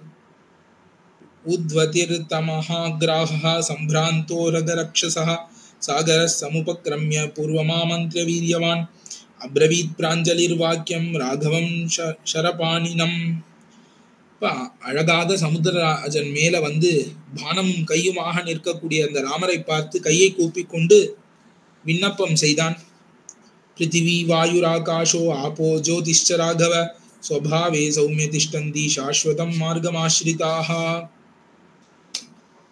Speaker 1: உத்வதிர் தமஹா கிராஹா சம்பிராந்தோ ரகரக்ஷசஹ சாகர சமுபக்ரம்ய பூர்வமாமந்திர வீரியவான் அப்ரவீத் பிராஞ்சலிர் வாக்கியம் ராகவம் ஷரபாணினம். அழகாக சமுத்திரராஜன் மேல வந்து பானமும் கையுமாக நிற்கக்கூடிய அந்த ராமரை பார்த்து கையை கூப்பி கொண்டு விண்ணப்பம் செய்தான். பிருத்திவி வாயுராகாஷோ ஆபோ ஜோதிஷ்ச ராகவ ஸ்வபாவே சௌமிய திஷ்டந்தி சாஸ்வதம் மார்க்கமாஸ்ரிதாக.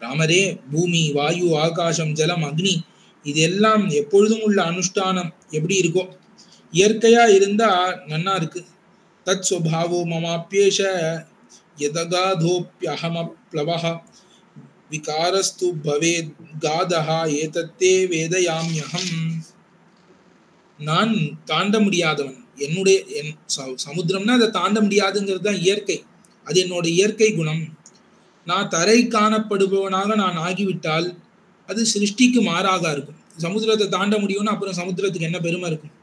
Speaker 1: ராமரே, பூமி, வாயு, ஆகாசம், ஜலம், அக்னி இதெல்லாம் எப்பொழுதும் உள்ள அனுஷ்டானம் எப்படி இருக்கோ இயற்கையா இருந்தா நன்னா இருக்கு. தத் ஸ்வபாவோ மமாப்யேஷ யதகாதோப்யஹமப்ளவஹ விகாரஸ்து பவேத் காதஹ ஏதத்தே வேதயாம்யஹம். நான் தாண்ட முடியாதவன். என்னுடைய சமுத்திரம்னா அதை தாண்ட முடியாதுங்கிறது தான் இயற்கை. அது என்னோட இயற்கை குணம். நான் தரை காணப்படுபவனாக நான் ஆகிவிட்டால் அது சிருஷ்டிக்கு மாறாக இருக்கும். சமுத்திரத்தை தாண்ட முடியும்னா அப்புறம் சமுத்திரத்துக்கு என்ன பெருமை இருக்கும்?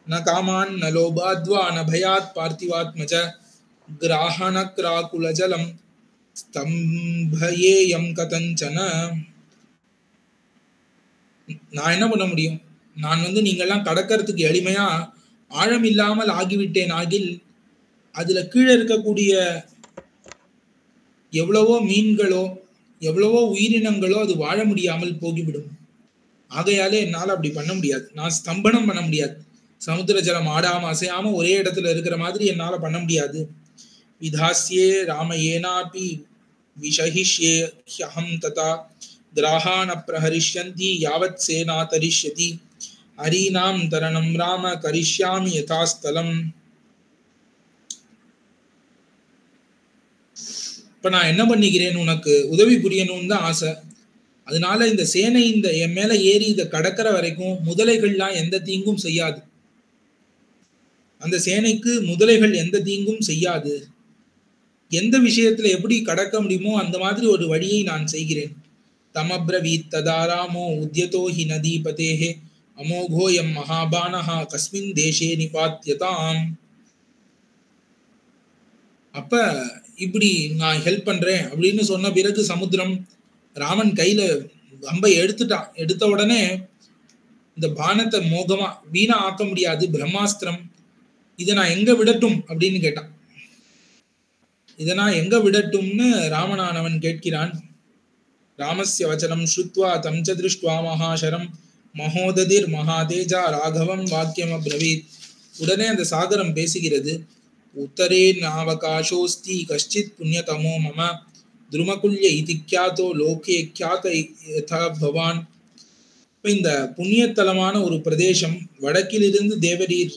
Speaker 1: ந காமான் ந லோபாத்வா ந பயாத் பார்த்திவாத்மஜ கிராஹண கிராகுலஜலம் ஸ்தம்பயேயம் கதஞ்சன. நான் என்ன பண்ண முடியும்? நான் நீங்கெல்லாம் கடக்கிறதுக்கு எளிமையா ஆழம் இல்லாமல் ஆகிவிட்டேன் ஆகில் அதுல கீழே இருக்கக்கூடிய எவ்வளவோ மீன்களோ எவ்வளவோ உயிரினங்களோ அது வாழ முடியாமல் போகிவிடும். ஆகையாலே என்னால் அப்படி பண்ண முடியாது. நான் ஸ்தம்பனம் பண்ண முடியாது. சமுத்திர ஜலம் ஆடாம அசையாம ஒரே இடத்துல இருக்கிற மாதிரி என்னால பண்ண முடியாது. விதாஸ்யே ராமயேனாபி விஷஹிஷ்யே ஹ்யஹம் ததா கிராஹான பிரஹரிஷ்யந்தி யாவத் சேனா தரிஷ்யதி ஹரீனாம் தரணம் ராம கரிஷ்யாமி யதாஸ்தலம். இப்ப நான் என்ன பண்ணிக்கிறேன், உனக்கு உதவி புரியணும்னு தான் ஆசை. அதனால இந்த சேனை இந்த என் மேல ஏறி இதை கடக்கிற வரைக்கும் முதலைகள்லாம் எந்த தீங்கும் செய்யாது. அந்த சேனைக்கு முதலைகள் எந்த தீங்கும் செய்யாது. எந்த விஷயத்துல எப்படி கடக்க முடியுமோ அந்த மாதிரி ஒரு வழியை நான் செய்கிறேன். தமப்ரவீத் ததாராமோ உத்யதோ ஹி நதீபதேஹே அமோகோயம் மகாபானஹா கஸ்மின் தேசே நிபாத்யதாம். அப்ப இப்படி நான் ஹெல்ப் பண்றேன் அப்படின்னு சொன்ன பிறகு சமுத்திரம் ராமன் கையில அம்பை எடுத்துட்டான். எடுத்த உடனே இந்த பானத்தை மோகமா வீணா ஆக்க முடியாது, பிரம்மாஸ்திரம். இதை நான் எங்க விடட்டும் அப்படின்னு கேட்டான். இதை நான் எங்க விடட்டும்னு ராமனானவன் கேட்கிறான். ராமஸ்ய வச்சனம் ஸ்ருத்வா தம் ச திருஷ்ட்வா மகாசரம் மகோததிர் மகாதேஜா ராகவம் வாக்கியம் அப்ரவீத். உடனே அந்த சாகரம் பேசுகிறது. உத்தரே நாவகாசோஸ்தி கஷ்டித் புண்ணியதமோ மம துருமகுல்ய இதி க்யாதோ லோகே க்யாத யதா பவான். இந்த புண்ணியத்தலமான ஒரு பிரதேசம் வடக்கிலிருந்து தேவரீர்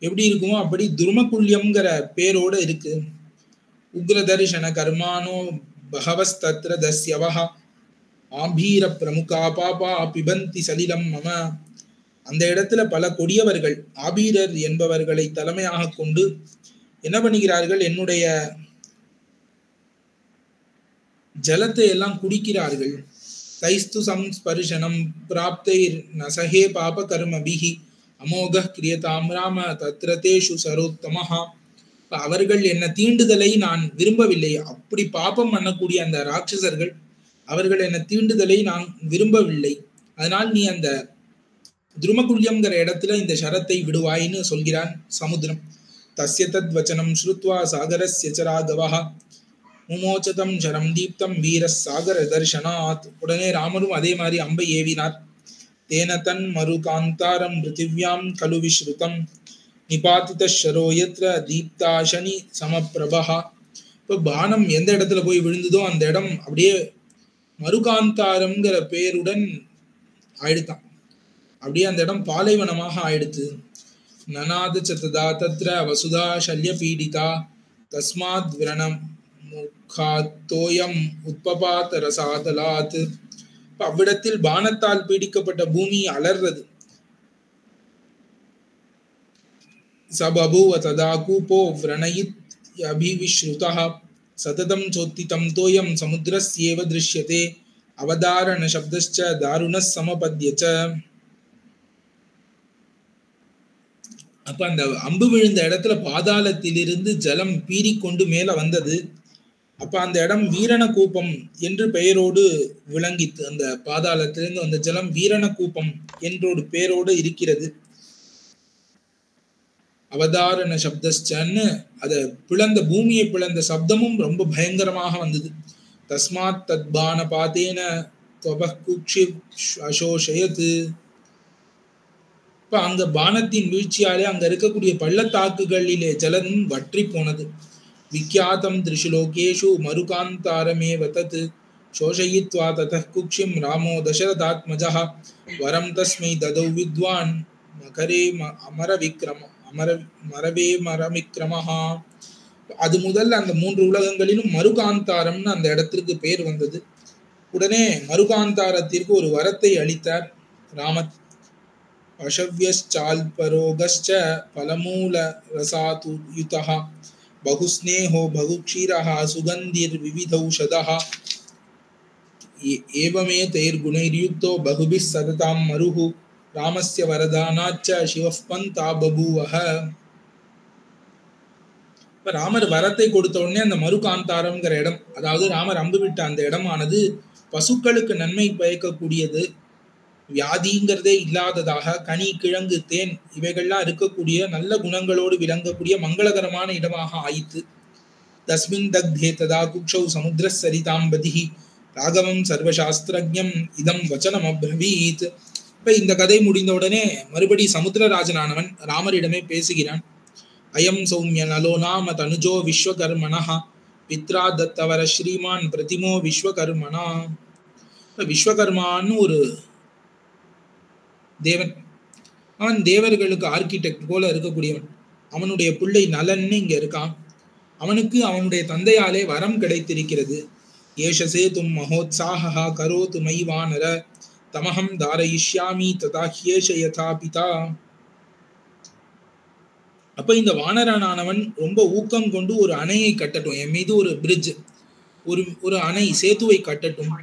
Speaker 1: எப்படி இருக்குமோ அப்படி துருமகுல்யம்ங்கிற பேரோட இருக்கு. உக்ரதர்ஷன கர்மானோ பகவஸ்தத்ர தஸ்யவஹ ஆபீர பிரமுகா பாபா பிபந்தி சலிலம் மம. அந்த இடத்துல பல கொடியவர்கள் ஆபீரர் என்பவர்களை தலைமையாக கொண்டு என்ன பண்ணுகிறார்கள், என்னுடைய ஜலத்தை எல்லாம் குடிக்கிறார்கள். தைஸ்து சம்ஸ்பர்ஷனம் பிராப்தைர் நசஹே பாப கர்மபிஹி அமோக கிரியதாம் ராம தத்ரதேஷு சரோத்தமஹா. அவர்கள் என்ன தீண்டுதலை நான் விரும்பவில்லை. அப்படி பாபம் பண்ணக்கூடிய அந்த ராட்சசர்கள் அவர்கள் என்ன தீண்டுதலை நான் விரும்பவில்லை. அதனால் நீ அந்த துருமகுல்யம்ங்கிற இடத்துல இந்த ஷரத்தை விடுவாயின்னு சொல்கிறான் சமுத்திரம். தஸ்ய தத் வச்சனம் ஸ்ருத்வா சாகரஸ்ய ச ராகவஹ முமோச்சதம் சரம் தீப்தம் வீர சாகர தர்ஷனாத். உடனே ராமரும் அதே மாதிரி அம்பை ஏவினார். தேன தன் மருகாந்தாரம் பிருத்திவ்யாம் கலு விஸ்ருதம் நிபாதித ஷரோ யத்ர தீப்தாசனி சமப்பிரபஹா. இப்போ பானம் எந்த இடத்துல போய் விழுந்ததோ அந்த இடம் அப்படியே மருகாந்தாரம்ங்கிற பேருடன் ஆயிடுத்தான். அப்படியே அந்த இடம் பாலைவனமாக ஆயிடுத்து. நநாத சததா தத்ர வசுதா சல்ய பீடிதா தஸ்மாத் விரணம் முகாத்தோயம் உத்பபாத ரசாதலாத். அவ்விடத்தில் பானத்தால் பீடிக்கப்பட்ட பூமி அலர்றது. स बभूव तदा कूपो व्रणयित्यभिविश्रुतः सततं चोत्थितं तोयं समुद्रस्येव दृश्यते அவதாரண சப்தஸ்ச தாருணஸ் சமபத்யச்ச. அப்ப அந்த அம்பு விழுந்த இடத்துல பாதாளத்திலிருந்து ஜலம் பீறிக்கொண்டு மேல வந்தது. அப்ப அந்த இடம் வீரண கூப்பம் என்று பெயரோடு விளங்கித்து. அந்த பாதாளத்திலிருந்து அந்த ஜலம் வீரண கூப்பம் என்றோடு பெயரோடு இருக்கிறது. அவதாரண சப்தஸ்சன்னு அத பிளந்த பூமியை பிளந்த சப்தமும் ரொம்ப பயங்கரமாக வந்தது. தஸ்மாத் தத்பான பாத்தேன துவபகுக்ஷி அசோஷயத். இப்ப அங்க பானத்தின் வீழ்ச்சியாலே அங்க இருக்கக்கூடிய பள்ளத்தாக்குகளிலே ஜலம் வற்றி போனது. விக்யாதம் திரிஷுலோகேஷு மருகாந்தாரமேவ தத் சோஷயித்வா ததः குக்ஷிம் ராமோ தசரதாத்மஜः வரம் தஸ்மை ததௌ வித்வான் மகரே மரவே மரவிக்ரமஹா. அது முதல் அந்த 3 உலகங்களிலும் மருகாந்தாரம்னு அந்த இடத்திற்கு பேர் வந்தது. உடனே மருகாந்தாரத்திற்கு ஒரு வரத்தை அளித்தார் ராமர். அஷவ்யஸ்சால்பரோகஸ்ச பலமூல ரசாதுயுதஹ பகுஸ்நேஹோ பகுக்ஷீரஹ சுகந்திர் விவிதௌஷதஹ ஏவமே தைர்குணைர்யுக்தோ பகுபிஸ் சததாம் மருஹு ராமஸ்ய வரதானாச்ச சிவः பந்தா பபூவஹ. இப்ப ராமர் வரத்தை கொடுத்த உடனே அந்த மருகாந்தாரம்ங்கிற இடம், அதாவது ராமர் அம்பு விட்ட அந்த இடமானது பசுக்களுக்கு நன்மை பயக்கக்கூடியது, வியாதிங்கிறதே இல்லாததாக, கனி கிழங்கு தேன் இவைகள்லாம் இருக்கக்கூடிய நல்ல குணங்களோடு விளங்கக்கூடிய மங்களகரமான இடமாக ஆயிற்று. தஸ்மின் தக்தே ததா குக்ஷௌ சமுத்திர சரிதாம்பதிஹி ராகவம் சர்வசாஸ்திரஜ்ஞம் இதம் வச்சனம் அப்ரவீத். இப்ப இந்த கதை முடிந்தவுடனே மறுபடி சமுத்திரராஜனானவன் ராமரிடமே பேசுகிறான். அயம் சௌமிய நலோ நாம தனுஜோ விஸ்வகர்மணஹ பித்ரா தத்தவர ஸ்ரீமான் பிரதிமோ விஸ்வகர்மணா. விஸ்வகர்மான்னு ஒரு தேவன், அவன் தேவர்களுக்கு ஆர்கிடெக்ட் போல இருக்கக்கூடியவன். அவனுடைய பிள்ளை நலன்னு இங்க இருக்கான். அவனுக்கு அவனுடைய தந்தையாலே வரம் கிடைத்திருக்கிறது. ஏஷசே தும் மகோத்சாஹா கரோது மைவானர தமஹம் தாரயிஷ்யாமி ததா ஹ்யேஷ யதா பிதா. அப்ப இந்த வானரனானவன் ரொம்ப ஊக்கம் கொண்டு ஒரு அணையை கட்டட்டும், என் மீது ஒரு பிரிட்ஜ், ஒரு அணை சேதுவை கட்டட்டும்.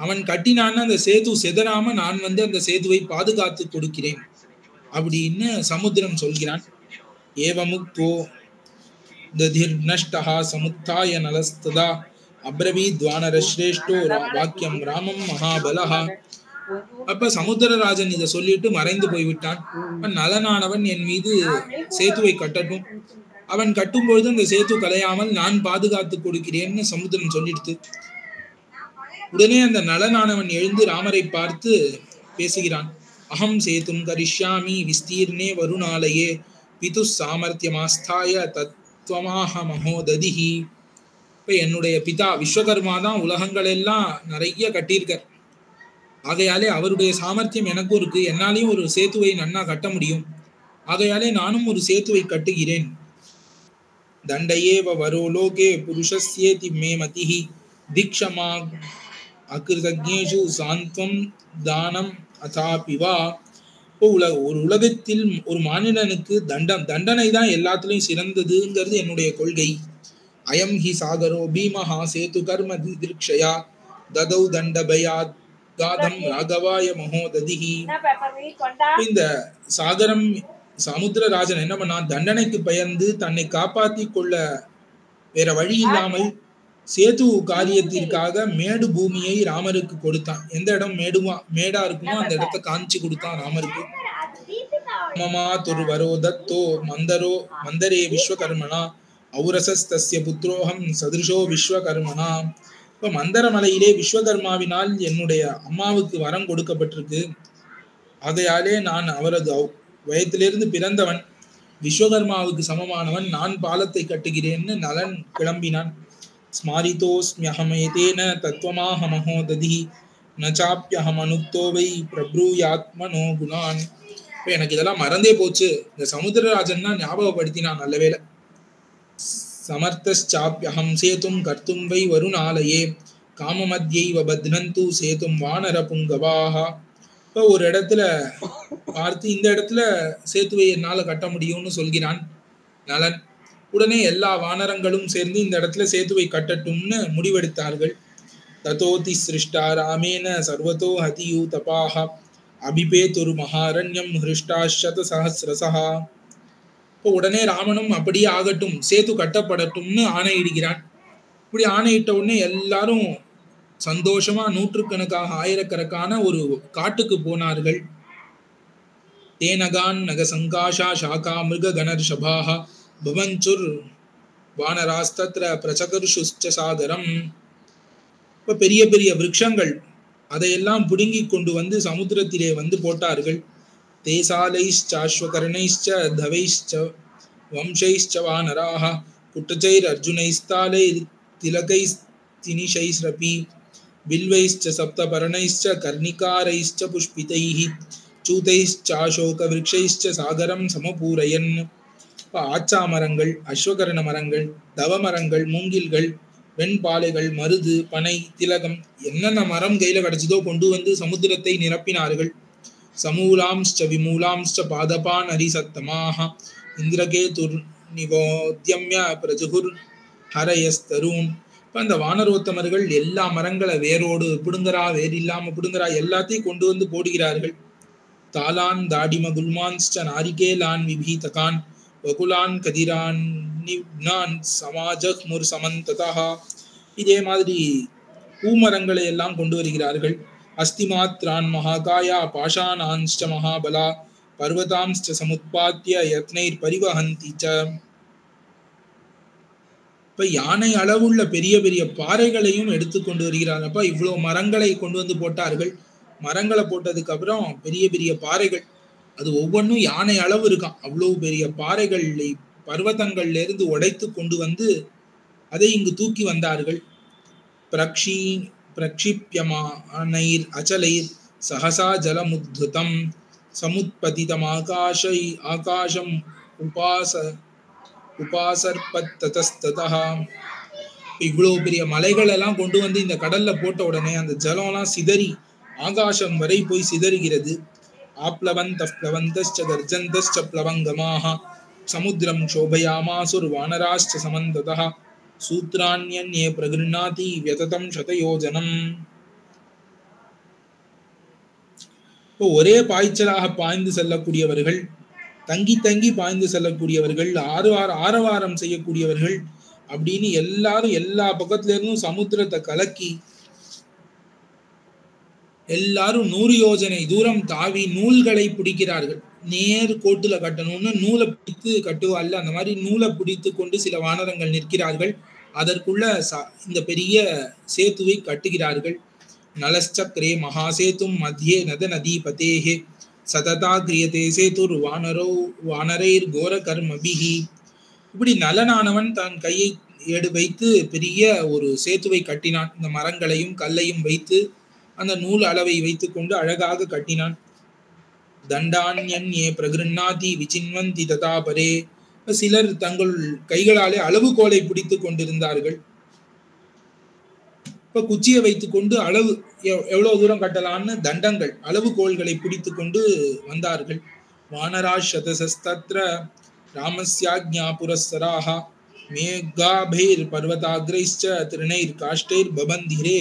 Speaker 1: அவன் கட்டினான்னு அந்த சேது செதறாம நான் அந்த சேதுவை பாதுகாத்து கொடுக்கிறேன் அப்படின்னு சமுத்திரம் சொல்கிறான். ஏவமுக்தோ ததிர் நஷ்டஹா சமுத்தாய நலஸ்ததா அப்ரவீத் வானரஸ்ரேஷ்டோ வாக்கியம் ராமம் மகாபலஹா. அப்ப சமுத்திரராஜன் இதை சொல்லிட்டு மறைந்து போய்விட்டான். நலனானவன் என் மீது சேத்துவை கட்டட்டும், அவன் கட்டும் பொழுது அந்த சேத்து கலையாமல் நான் பாதுகாத்து கொடுக்கிறேன்னு சமுத்திரம் சொல்லிடுத்து. உடனே அந்த நலனானவன் எழுந்து ராமரை பார்த்து பேசுகிறான். அகம் சேத்தும் கரிஷ்யாமி விஸ்தீர்ணே வருணாலயே பிது சாமர்த்தியமாஸ்தாய தத்துவமாக மகோததிஹி. இப்ப என்னுடைய பிதா விஸ்வகர்மா தான் உலகங்கள் எல்லாம் நிறைய கட்டியிருக்கார். ஆகையாலே அவருடைய சாமர்த்தியம் எனக்கும் இருக்கு, என்னாலையும் ஒரு சேத்துவை நன்னா கட்ட முடியும். ஆகையாலே நானும் ஒரு சேத்துவை கட்டுகிறேன். தண்டையேவ வரோ லோகே புருஷஸ்யேதி மே மதிஹி தீக்ஷமா அகிருதஜ்ஞேஷு சாந்த்வம் தானம் அதாபிவா. ஒரு உலகத்தில் ஒரு மாநிலனுக்கு தண்டனை தான் எல்லாத்துலயும் சிறந்ததுங்கிறது என்னுடைய கொள்கை. அயம் ஹி சாகரோ பீமஹா சேது கர்ம திதிக்ஷயா ததௌ தண்டபயாத் காதம் ராகவாய மகோததிஹி. இந்த சாகரம் சமுத்திரராஜன் என்ன பண்ணா, தண்டனைக்கு பயந்து தன்னை காப்பாத்தி கொள்ள வேற வழி இல்லாமல் சேது காரியத்திற்காக மேடு பூமியை ராமருக்கு கொடுத்தான். எந்த இடம் மேடா இருக்குமோ அந்த இடத்த காஞ்சி கொடுத்தான் ராமருக்கு. மமா துர்வரோ தத்தோ மந்தரே விஸ்வகர்மனா ஔரசஸ்தஸ்ய புத்ரோஹம் சதிருஷோ விஸ்வகர்மனா. இப்ப மந்தர மலையிலே விஸ்வகர்மாவினால் என்னுடைய அம்மாவுக்கு வரம் கொடுக்கப்பட்டிருக்கு. ஆகையாலே நான் அவரது வயத்திலிருந்து பிறந்தவன், விஸ்வகர்மாவுக்கு சமமானவன், நான் பாலத்தை கட்டுகிறேன்னு நலன் கிளம்பினான். ஸ்மாரிதோஸ்மியஹமேதேன தத்வமாக மகோததி நச்சாப்யஹம் அனுக்தோ வை பிரப்ரூயாத்மனோ குணான். இப்போ எனக்கு இதெல்லாம் மறந்தே போச்சு, இந்த சமுத்திரராஜன் தான் ஞாபகப்படுத்தினான். நல்ல வேளை. சமர்த்தச்சாப்யஹம் சேதும் கர்த்தும் வை வருணாலயே காமமத்யைவ பத்னந்து சேதும் வானர புங்கவாஹ. இப்போ ஒரு இடத்துல பார்த்து இந்த இடத்துல சேத்துவை என்னால கட்ட முடியும்னு சொல்கிறான் நலன். உடனே எல்லா வானரங்களும் சேர்ந்து இந்த இடத்துல சேத்துவை கட்டட்டும்னு முடிவெடுத்தார்கள். ததோதி சிருஷ்டா ராமேன சர்வதோ ஹதியூ தபாஹ அபிபேதுரு மகாரண்யம் ஹிருஷ்டாஷத சஹசிரசஹா. இப்போ உடனே ராமனும் அப்படியே ஆகட்டும், சேது கட்டப்படட்டும்னு ஆணையிடுகிறான். இப்படி ஆணையிட்ட உடனே எல்லாரும் சந்தோஷமா நூற்றுக்கணக்காக ஆயிரக்கணக்கான ஒரு காட்டுக்கு போனார்கள். தேனகான் நக சங்காஷா ஷாகா மிருக கணர்ஷபாஹ பவஞ்சுர் வானராஸ்தத்ர பிரசகர்ஷுச்ச சாகரம். இப்ப பெரிய பெரிய விருட்சங்கள் அதையெல்லாம் புடுங்கி கொண்டு வந்து சமுத்திரத்திலே வந்து போட்டார்கள். தேசாலைश्चाश्वकर्णैश्च धवैश्च वंशैश्च वानराः कुटजैरर्जुनैस्तालैर्तिलकैस्तिनिशैरपि बिल्वैश्च सप्तपर्णैश्च कर्णिकारैश्च पुष्पितैः चूतैश्चाशोकवृक्षैश्च सागरं समपूरयन्. ஆச்சா மரங்கள், அஸ்வகரண மரங்கள், தவ மரங்கள், மூங்கில்கள், வெண்பாலைகள், மருது, பனை, திலகம் என்னென்ன மரம் கையில கிடைச்சதோ கொண்டு வந்து சமுத்திரத்தை நிரப்பினார்கள். समूलांश्च विमूलांश्च पादपान् हरिसत्तमाः इन्द्रकेतुर् निवोद्यम्य प्रजुहुर् हरयस्तरून्. இப்போ அந்த வானரோத்தமர்கள் எல்லா மரங்களை வேரோடு பிடுங்கரா, வேர் இல்லாம பிடுங்கரா எல்லாத்தையும் கொண்டு வந்து போடுகிறார்கள். தாலான் தாடிம குல்மான்ஸ்ச நாரிகேலான் விபீதகான் வகுலான் கதிரான் நிவ்னான் சமாஜஹ்முர் சமந்ததா. இதே மாதிரி பூமரங்களை எல்லாம் கொண்டு வருகிறார்கள். अस्तिमात्रान् महाकाया पाषाणांश्च महाबला पर्वतांश्च समुत्पात्य यत्नैर् परिवहन्ति च. இப்ப யானை அளவுள்ள பெரிய பெரிய பாறைகளையும் எடுத்து கொண்டு வருகிறார்கள். அப்ப இவ்வளவு மரங்களை கொண்டு வந்து போட்டார்கள். மரங்களை போட்டதுக்கு அப்புறம் பெரிய பெரிய பாறைகள், அது ஒவ்வொன்றும் யானை அளவு இருக்கான். அவ்வளவு பெரிய பாறைகளை பர்வதங்கள்ல இருந்து உடைத்து கொண்டு வந்து அதை இங்கு தூக்கி வந்தார்கள். प्रक्षिप्यमानैर् अचलैर् सहसा जलमुद्धृतं समुत्पतितमाकाशम् उपासर्पततस्ततः. இவ்வளவு பெரிய மலைகள் எல்லாம் கொண்டு வந்து இந்த கடல்ல போட்ட உடனே அந்த ஜலம்லாம் சிதறி ஆகாசம் வரை போய் சிதறுகிறது. ஆப்ளவந்தः प्लवन्तश्च गर्जन्तश्च प्लवङ्गमाः समुद्रं शोभयामासुर् वानराश्च समन्ततः சூத்ராண்யே பிரகிருணாதி வியததம் சதயோஜனம். இப்போ ஒரே பாய்ச்சலாக பாய்ந்து செல்லக்கூடியவர்கள், தங்கி தங்கி பாய்ந்து செல்லக்கூடியவர்கள், ஆரவாரம் செய்யக்கூடியவர்கள் அப்படின்னு எல்லாரும் எல்லா பக்கத்துல இருந்தும் சமுத்திரத்தை கலக்கி எல்லாரும் 100 யோஜனை தூரம் தாவி நூல்களை பிடிக்கிறார்கள். நேர் கோட்டுல கட்டணும்னு நூலை பிடித்து கட்டுவாள்ல, அந்த மாதிரி நூலை பிடித்து கொண்டு சில வானரங்கள் நிற்கிறார்கள். அதற்குள்ள இந்த பெரிய சேத்துவை கட்டுகிறார்கள். நலச்சக்ரே மகாசேதும் மத்தியே நத நதி பதேஹே சததா கிரியதே சேதுர் வானரைர் கோர கர்மபிஹி. இப்படி நலனானவன் தன் கையை வைத்து பெரிய ஒரு சேத்துவை கட்டினான். இந்த மரங்களையும் கல்லையும் வைத்து அந்த நூல் அளவை வைத்துக் கொண்டு அழகாக கட்டினான். தண்டான்யே பிரகிருணாதி விசின்வந்தி ததா பரே. சிலர் தங்கள் கைகளாலே அளவுகோலை பிடித்துக் கொண்டிருந்தார்கள். இப்ப குச்சியை வைத்துக் கொண்டு அளவு எவ்வளவு தூரம் கட்டலான்னு தண்டங்கள் அளவுகோல்களை பிடித்துக் கொண்டு வந்தார்கள். வானராஷதசஸ்தத்ர ராமஸ்யாஜ்ஞா புரஸ்ஸராஹ மேகாபைர் பர்வதாக்ரைஸ்ச திருணைர் காஷ்டைர் பபந்திரே.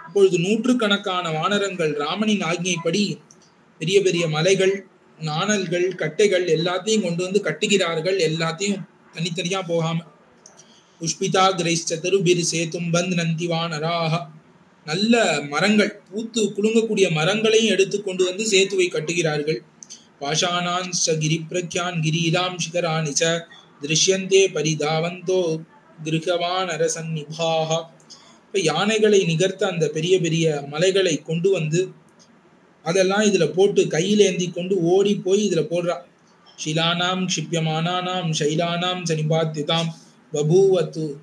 Speaker 1: இப்பொழுது நூற்றுக்கணக்கான வானரங்கள் ராமனின் ஆக்ஞைப்படி பெரிய பெரிய மலைகள், நாணல்கள், கட்டைகள் எல்லாத்தையும் கொண்டு வந்து கட்டுகிறார்கள். எல்லாத்தையும் தனித்தனியா போகாம. புஷ்பிதா கிரைஸ்ச தருபிர் சேதும் பந்த் நந்தி வானராக. நல்ல மரங்கள், பூத்து குலுங்கக்கூடிய மரங்களையும் எடுத்து கொண்டு வந்து சேத்துவை கட்டுகிறார்கள். பாஷாணான்ச்ச கிரி பிரக்யான் கிரீராம் சிகராணி ச திருஷ்யந்தே பரிதாவந்தோ கிருஹவானர சந்நிபாஹ. இப்ப யானைகளை நிகர்த்த அந்த பெரிய பெரிய மலைகளை கொண்டு வந்து அதெல்லாம் இதுல போட்டு கையில ஏந்தி கொண்டு ஓடி போய் இதுல போடுறா. ஷிலானாம் க்ஷிப்யமானானாம் ஷைலானாம் சனிபாத்தியதாம் பபூவ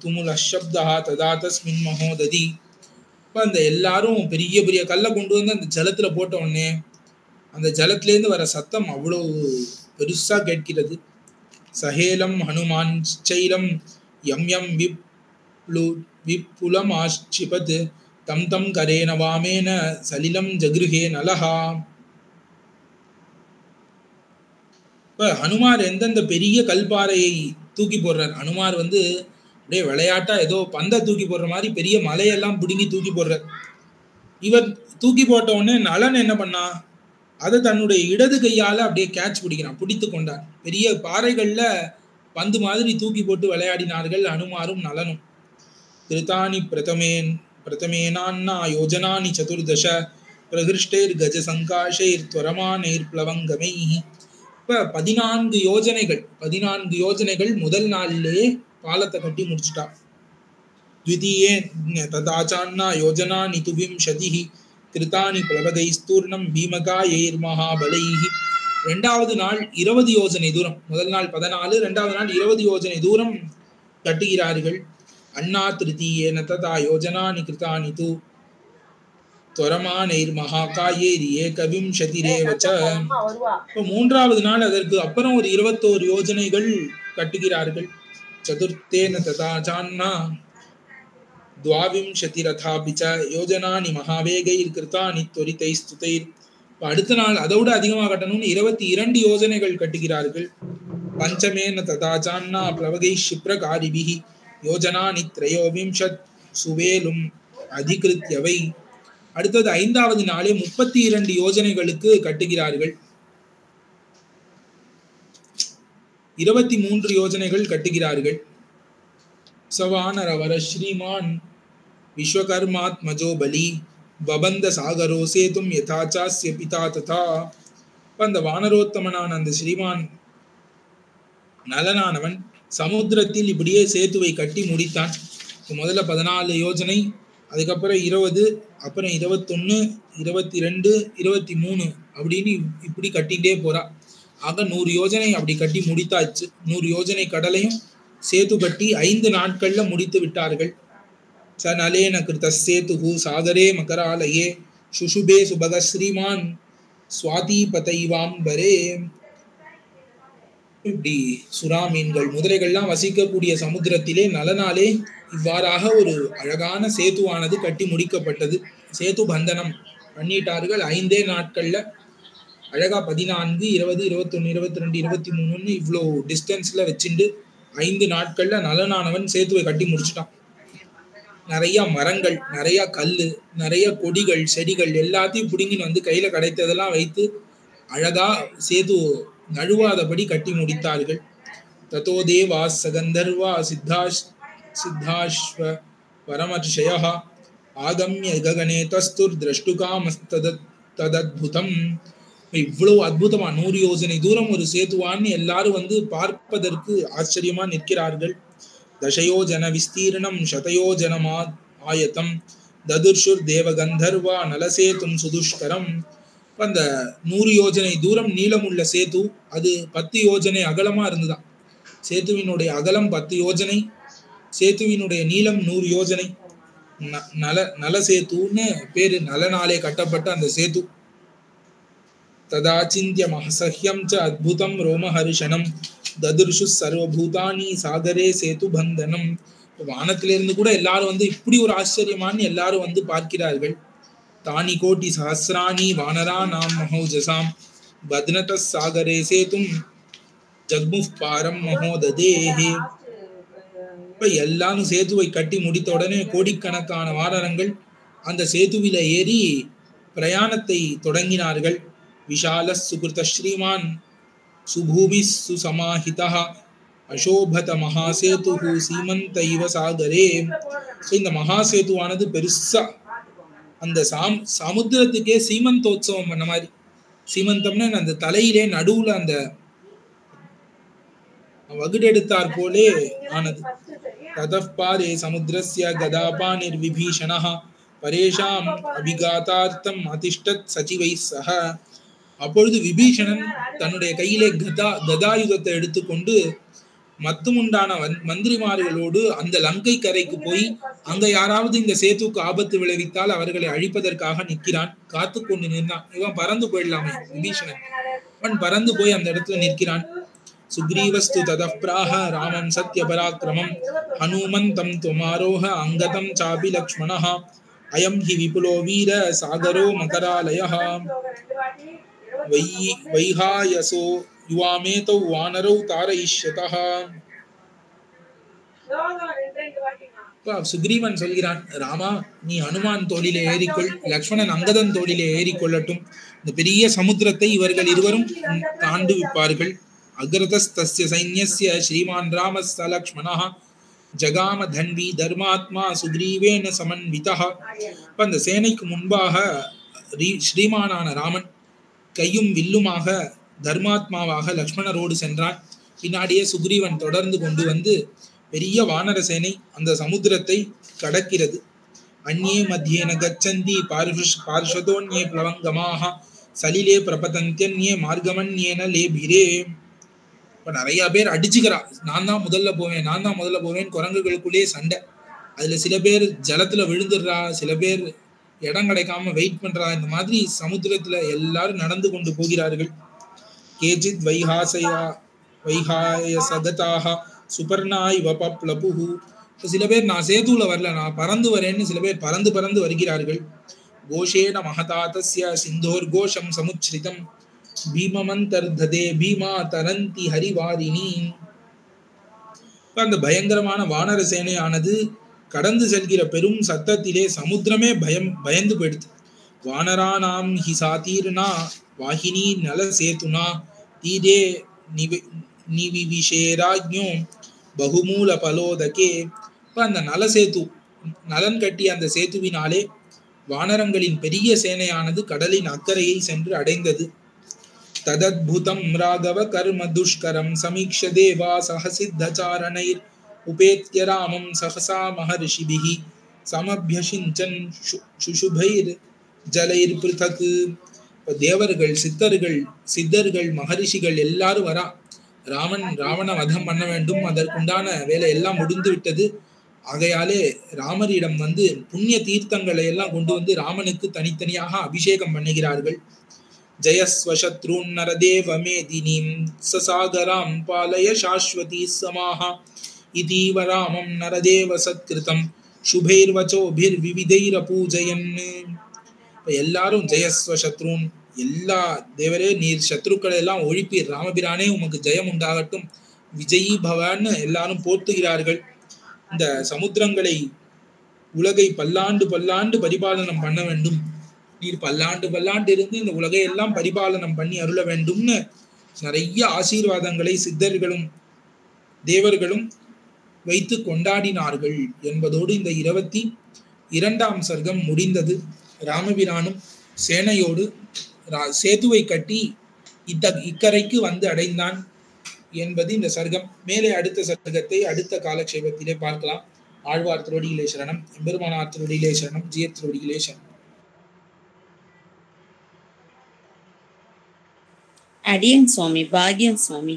Speaker 1: துமுல் அஷப்தா ததா தஸ்மின் மகோததி. இப்போ அந்த எல்லாரும் பெரிய பெரிய கல்லை கொண்டு வந்து அந்த ஜலத்துல போட்ட உடனே அந்த ஜலத்திலேருந்து வர சத்தம் அவ்வளவு பெருசா கேட்கிறது. சஹேலம் ஹனுமான் சைலம் யம் யம் விப்புலம் ஆஷ்சிபத் தம் தம் கரேன வாமேன சலிலம் ஜகிருஹே நலஹா. இப்ப ஹனுமார் எந்தெந்த பெரிய கல்பாறையை தூக்கி போடுறார். ஹனுமார் வந்து அப்படியே விளையாட்டா ஏதோ பந்தை தூக்கி போடுற மாதிரி பெரிய மலையெல்லாம் பிடுங்கி தூக்கி போடுறார். இவர் தூக்கி போட்ட உடனே நலன் என்ன பண்ணா, அதை தன்னுடைய இடது கையால அப்படியே கேட்ச் பிடிக்கிறான், பிடித்து கொண்டான். பெரிய பாறைகள்ல பந்து மாதிரி தூக்கி போட்டு விளையாடினார்கள் ஹனுமாரும் நலனும். கிருதானி பிரதமேனான்னா யோஜனானி சதுர்தச பிரகிருஷ்டேர் கஜ சங்காஷேர் துவரமானேர் பிளவங்கமைஹி. இப்ப 14 யோஜனைகள் முதல் நாளிலேயே பாலத்தை கட்டி முடிச்சுட்டா. द्वितीये तदाचान्ना योजनानि तु विंशतिः कृतानि प्लवगैस्तूर्णं भीमकायैर्महाबलैः. இரண்டாவது நாள் 20 யோஜனை தூரம், முதல் நாள் 14, இரண்டாவது நாள் 20 யோஜனை தூரம் கட்டுகிறார்கள். அண்ணா திருத்தீயேன ததா யோஜனானி கிருதானி து துவரமானைர் மகாகாயைர் ஏகவிம்சதிரேவ ச. இப்போ மூன்றாவது நாள் அதற்கு அப்புறம் ஒரு 21 யோஜனைகள் கட்டுகிறார்கள். சதுர்த்தேன ததாச்சான்னா द्वाविंशतिरथापि च योजनानि महावेगैर् कृतानि त्वरितैस्तुतैर्. அடுத்த நாள் அதோட அதிகமாக கட்டணும்னு 22 யோஜனைகள் கட்டுகிறார்கள். பஞ்சமேன ததாச்சான்னா प्लवगैः क्षिप्रकारिभिः योजनानि त्रयोविंशत् सुवेलुम् अधिकृत्य वै. அடுத்தது ஐந்தாவது நாளே 32 யோஜனைகளுக்கு கட்டுகிறார்கள். 23 யோஜனைகள் கட்டுகிறார்கள். சவானரவர ஸ்ரீமான் விஸ்வகர்மாத்மஜோ பலி பபந்த சாகரோ சேதும் யதாச்சாஸ்ய பிதா ததா. அந்த வானரோத்தமனான அந்த ஸ்ரீமான் நலனானவன் சமுத்திரத்தில் இப்படியே சேத்துவை கட்டி முடித்தான். முதல்ல 14 யோஜனை, அதுக்கப்புறம் 20, அப்புறம் 21, 22, 23 அப்படின்னு இப்படி கட்டிகிட்டே போறா. ஆக 100 யோஜனை அப்படி கட்டி முடித்தாச்சு. 100 யோஜனை கடலையும் சேது கட்டி 5 நாட்கள்ல முடித்து விட்டார்கள். ச நலேன கிருத சேது சாகரே மகராலயே சுஷுபே சுபக ஸ்ரீமான் சுவாதிபதைவாம்பரே. இப்படி சுறா மீன்கள் முதலைகள்லாம் வசிக்கக்கூடிய சமுத்திரத்திலே நலனாலே இவ்வாறாக ஒரு அழகான சேத்துவானது கட்டி முடிக்கப்பட்டது. சேது பந்தனம் பண்ணிட்டார்கள் 5 நாட்கள்ல. அழகா 14, 20, 21, 22, 23 இவ்வளோ டிஸ்டன்ஸ்ல வச்சுட்டு 5 நாட்கள்ல நலனானவன் சேத்துவை கட்டி முடிச்சுட்டான். நிறைய மரங்கள், நிறைய கல்லு, நிறைய கொடிகள், செடிகள் எல்லாத்தையும் பிடுங்கின்னு வந்து கையில கிடைத்ததெல்லாம் வைத்து அழகா சேது நழுவாதபடி கட்டி முடித்தார்கள். ததோ தேவா சகந்தர்வா சித்தாஸ்வ பரமர்ஷயः ஆகம்ய ககனே தஸ்துர் திரஷ்டுகாமஸ்ததத்புதம். இவ்வளவு அற்புதமா 100 யோஜனை தூரம் ஒரு சேத்துவான்னு எல்லாரும் வந்து பார்ப்பதற்கு ஆச்சரியமா நிற்கிறார்கள். தசயோஜன விஸ்தீர்ணம் சதயோஜனமா ஆயத்தம் ததுர்ஷுர் தேவகந்தர்வா நலசேதும் சுதுஷ்கரம். அந்த 100 யோஜனை தூரம் நீளமுள்ள சேது அது 10 யோஜனை அகலமா இருந்துதான். சேத்துவினுடைய அகலம் 10 யோஜனை, சேத்துவினுடைய நீளம் 100 யோஜனை. நலசேத்துன்னு பேரு, நலனாலே கட்டப்பட்ட அந்த சேது. ததாச்சிந்திய மஹசஹ்யம் ச அத்புதம் ரோமஹர்ஷனம் ததுர்ஷு சர்வபூதானி சாகரே சேது பந்தனம். வானத்திலிருந்து கூட எல்லாரும் வந்து இப்படி ஒரு ஆச்சரியமானு எல்லாரும் வந்து பார்க்கிறார்கள். தானி கோட்டி சஹஸ்ராணி வானரா நாம் மஹோஜசாம் பத்னத சாகரே சேதும் ஜக்முஃப் பாரம் மஹோததேஹே. இப்ப எல்லாரும் சேதுவை கட்டி முடித்த உடனே கோடிக்கணக்கான வானரங்கள் அந்த சேதுவில ஏறி பிரயாணத்தை தொடங்கினார்கள். விஷால சுகிருத ஸ்ரீமான் சுபூமி சுசமாஹிதா அசோபத மகாசேது சீமந்த இவ சாகரே. இந்த மகாசேதுவானது பெருசா அந்த சமுத்திரத்துக்கே சீமந்தோத்சவம் பண்ண மாதிரி, சீமந்தம்னு அந்த தலையிலே நடுவுல அந்த வகுடெடுத்தார் போலே ஆனது. ததப்பாரே சமுத்திரஸ்ய கதாபானிர் விபீஷணः பரேஷாம் அபிகாதார்த்தம் அதிஷ்டத் சச்சிவை சஹ. அப்பொழுது விபீஷணன் தன்னுடைய கையிலே கதாயுதத்தை எடுத்துக்கொண்டு மத்துமுண்டான மந்திரிமார்களோடு அந்த லங்கை கரைக்கு போய் அங்க யாராவது இந்த சேத்துக்கு ஆபத்து விளைவித்தால் அவர்களை அழிப்பதற்காக நிற்கிறான், காத்து கொண்டு நின்றான். இவன் பறந்து போயிடலாமே விபீஷணன், அவன் பறந்து போய் அந்த இடத்துல நிற்கிறான். சுக்ரீவஸ்து ததப்ராஹ ராமம் சத்ய பராக்கிரமம் ஹனுமந்தம் துமாரோஹ அங்கதம் சாபி லக்ஷ்மணः அயம் ஹி விபுலோ வீர சாகரோ மகராலயः வைஹாயசோ யுவாமேதௌ வானரௌ தாரயிஷ்யதः. சுக்ரீவன் சொல்கிறான், ராமா நீ ஹனுமான் தோளிலே ஏறிக்கொள், லக்ஷ்மணன் அங்கதன் தோளிலே ஏறிக்கொள்ளட்டும். இந்த பெரிய சமுத்திரத்தை இவர்கள் இருவரும் தாண்டுவிப்பார்கள். அக்ரதஸ்தஸ்ய சைன்யஸ்ய ஸ்ரீமான் ராமஸ்ஸ லக்ஷ்மணः ஜகாம தன்வி தர்மாத்மா சுக்ரீவேன சமன்விதः. இப்ப அந்த சேனைக்கு முன்பாக ஸ்ரீமானான ராமன் கையும் வில்லுமாக தர்மாத்மாவாக லக்ஷ்மணரோடு சென்றான். பின்னாடியே சுக்ரீவன் தொடர்ந்து கொண்டு வந்து பெரிய வானர சேனை அந்த சமுத்திரத்தை கடக்கிறது. அந்யே மத்தியேன கச்சந்தி பார்ஷதோன்யே பிளவங்கமாக சலிலே பிரபதந்தியன்யே மார்கமன்யேன லேபிரே. இப்ப நிறைய பேர் அடிச்சுக்கிறா, நான் தான் முதல்ல போவேன் குரங்குகளுக்குள்ளே சண்டை. அதுல சில பேர் ஜலத்துல விழுந்துடுறா, சில பேர் இடம் கிடைக்காம வெயிட் பண்றா. இந்த மாதிரி சமுத்திரத்துல எல்லாரும் நடந்து கொண்டு போகிறார்கள். கேஜித் வைஹாயசகதாக சுபர்ணாய் வபப்ளபுஹு. சில பேர் நான் சேதுல வரல, நான் பறந்து வரேன்னு சில பேர் பறந்து பறந்து வருகிறார்கள். கோஷேன மகதாதஸ்ய சிந்தோர் கோஷம் சமுச்ரிதம் பீமமந்தர்ததே பீமா தரந்தி ஹரிவாரிணி. அந்த பயங்கரமான வானர சேனையானது கடந்து செல்கிற பெரும் சத்தத்திலே சமுத்திரமே பயந்து போயிடுது. வானரானாம் ஹி சாதீர்ணா வாஹினி நல சேதுனா தீரே நிவிவிஷேராஜ்ஞோ பகுமூல பலோதகே. அந்த நலசேது, நலன் கட்டிய அந்த சேத்துவினாலே வானரங்களின் பெரிய சேனையானது கடலின் அக்கறையை சென்று அடைந்தது. ததத்புதம் ராகவ கர்ம துஷ்கரம் சமீக்ஷ தேவா சஹசித்தசாரணைர் உபேத்ய ராமம் சஹசா மஹர்ஷிபிஹி சமப்யசிஞ்சன் சுஷுபைர் ஜலைர் பிருதக். தேவர்கள், சித்தர்கள், மகரிஷிகள் எல்லாரும் வரா. ராவண வதம் பண்ண வேண்டும், அதற்குண்டான வேலை எல்லாம் முடிந்து விட்டது. ஆகையாலே ராமரிடம் வந்து புண்ணிய தீர்த்தங்களை எல்லாம் கொண்டு வந்து ராமனுக்கு தனித்தனியாக அபிஷேகம் பண்ணுகிறார்கள். ஜயஸ்வசத்ருன் நரதேவ மேதினீம் சசாகராம் பாலய சாஸ்வதி சமாஹா இதீவ ராமம் நரதேவ சத்கிருதம் சுபைர்வச்சோபிர் விவிதைர பூஜயன். எல்லாரும் ஜெயஸ்வசத்ருன், எல்லா தேவரே நீர் சத்ருக்களை எல்லாம் ஒழிப்பீர், ராமபிரானே உமக்கு ஜெயம் உண்டாகட்டும், விஜயி பவன்னு எல்லாரும் போற்றுகிறார்கள். இந்த சமுத்திரங்களை உலகை பல்லாண்டு பரிபாலனம் பண்ண வேண்டும், நீர் பல்லாண்டு இருந்து இந்த உலகை எல்லாம் பரிபாலனம் பண்ணி அருள வேண்டும்னு நிறைய ஆசீர்வாதங்களை சித்தர்களும் தேவர்களும் வைத்து கொண்டாடினார்கள் என்பதோடு இந்த 22ஆம் சர்க்கம் முடிந்தது. ராமபிரானும் சேனையோடு சேதுவை கட்டி இக்கரைக்கு வந்து அடைந்தான் என்பது இந்த சர்க்கம். மேலே அடுத்த சர்க்கத்தை அடுத்த காலக்ஷேபத்திலே பார்க்கலாம். ஆழ்வார் திருவடிகளே சரணம், எம்பெருமானார் திருவடிகளே சரணம், ஜியர் திருவடிகளே சரணம்.
Speaker 2: அடியன் சுவாமி, பாக்யன் சுவாமி.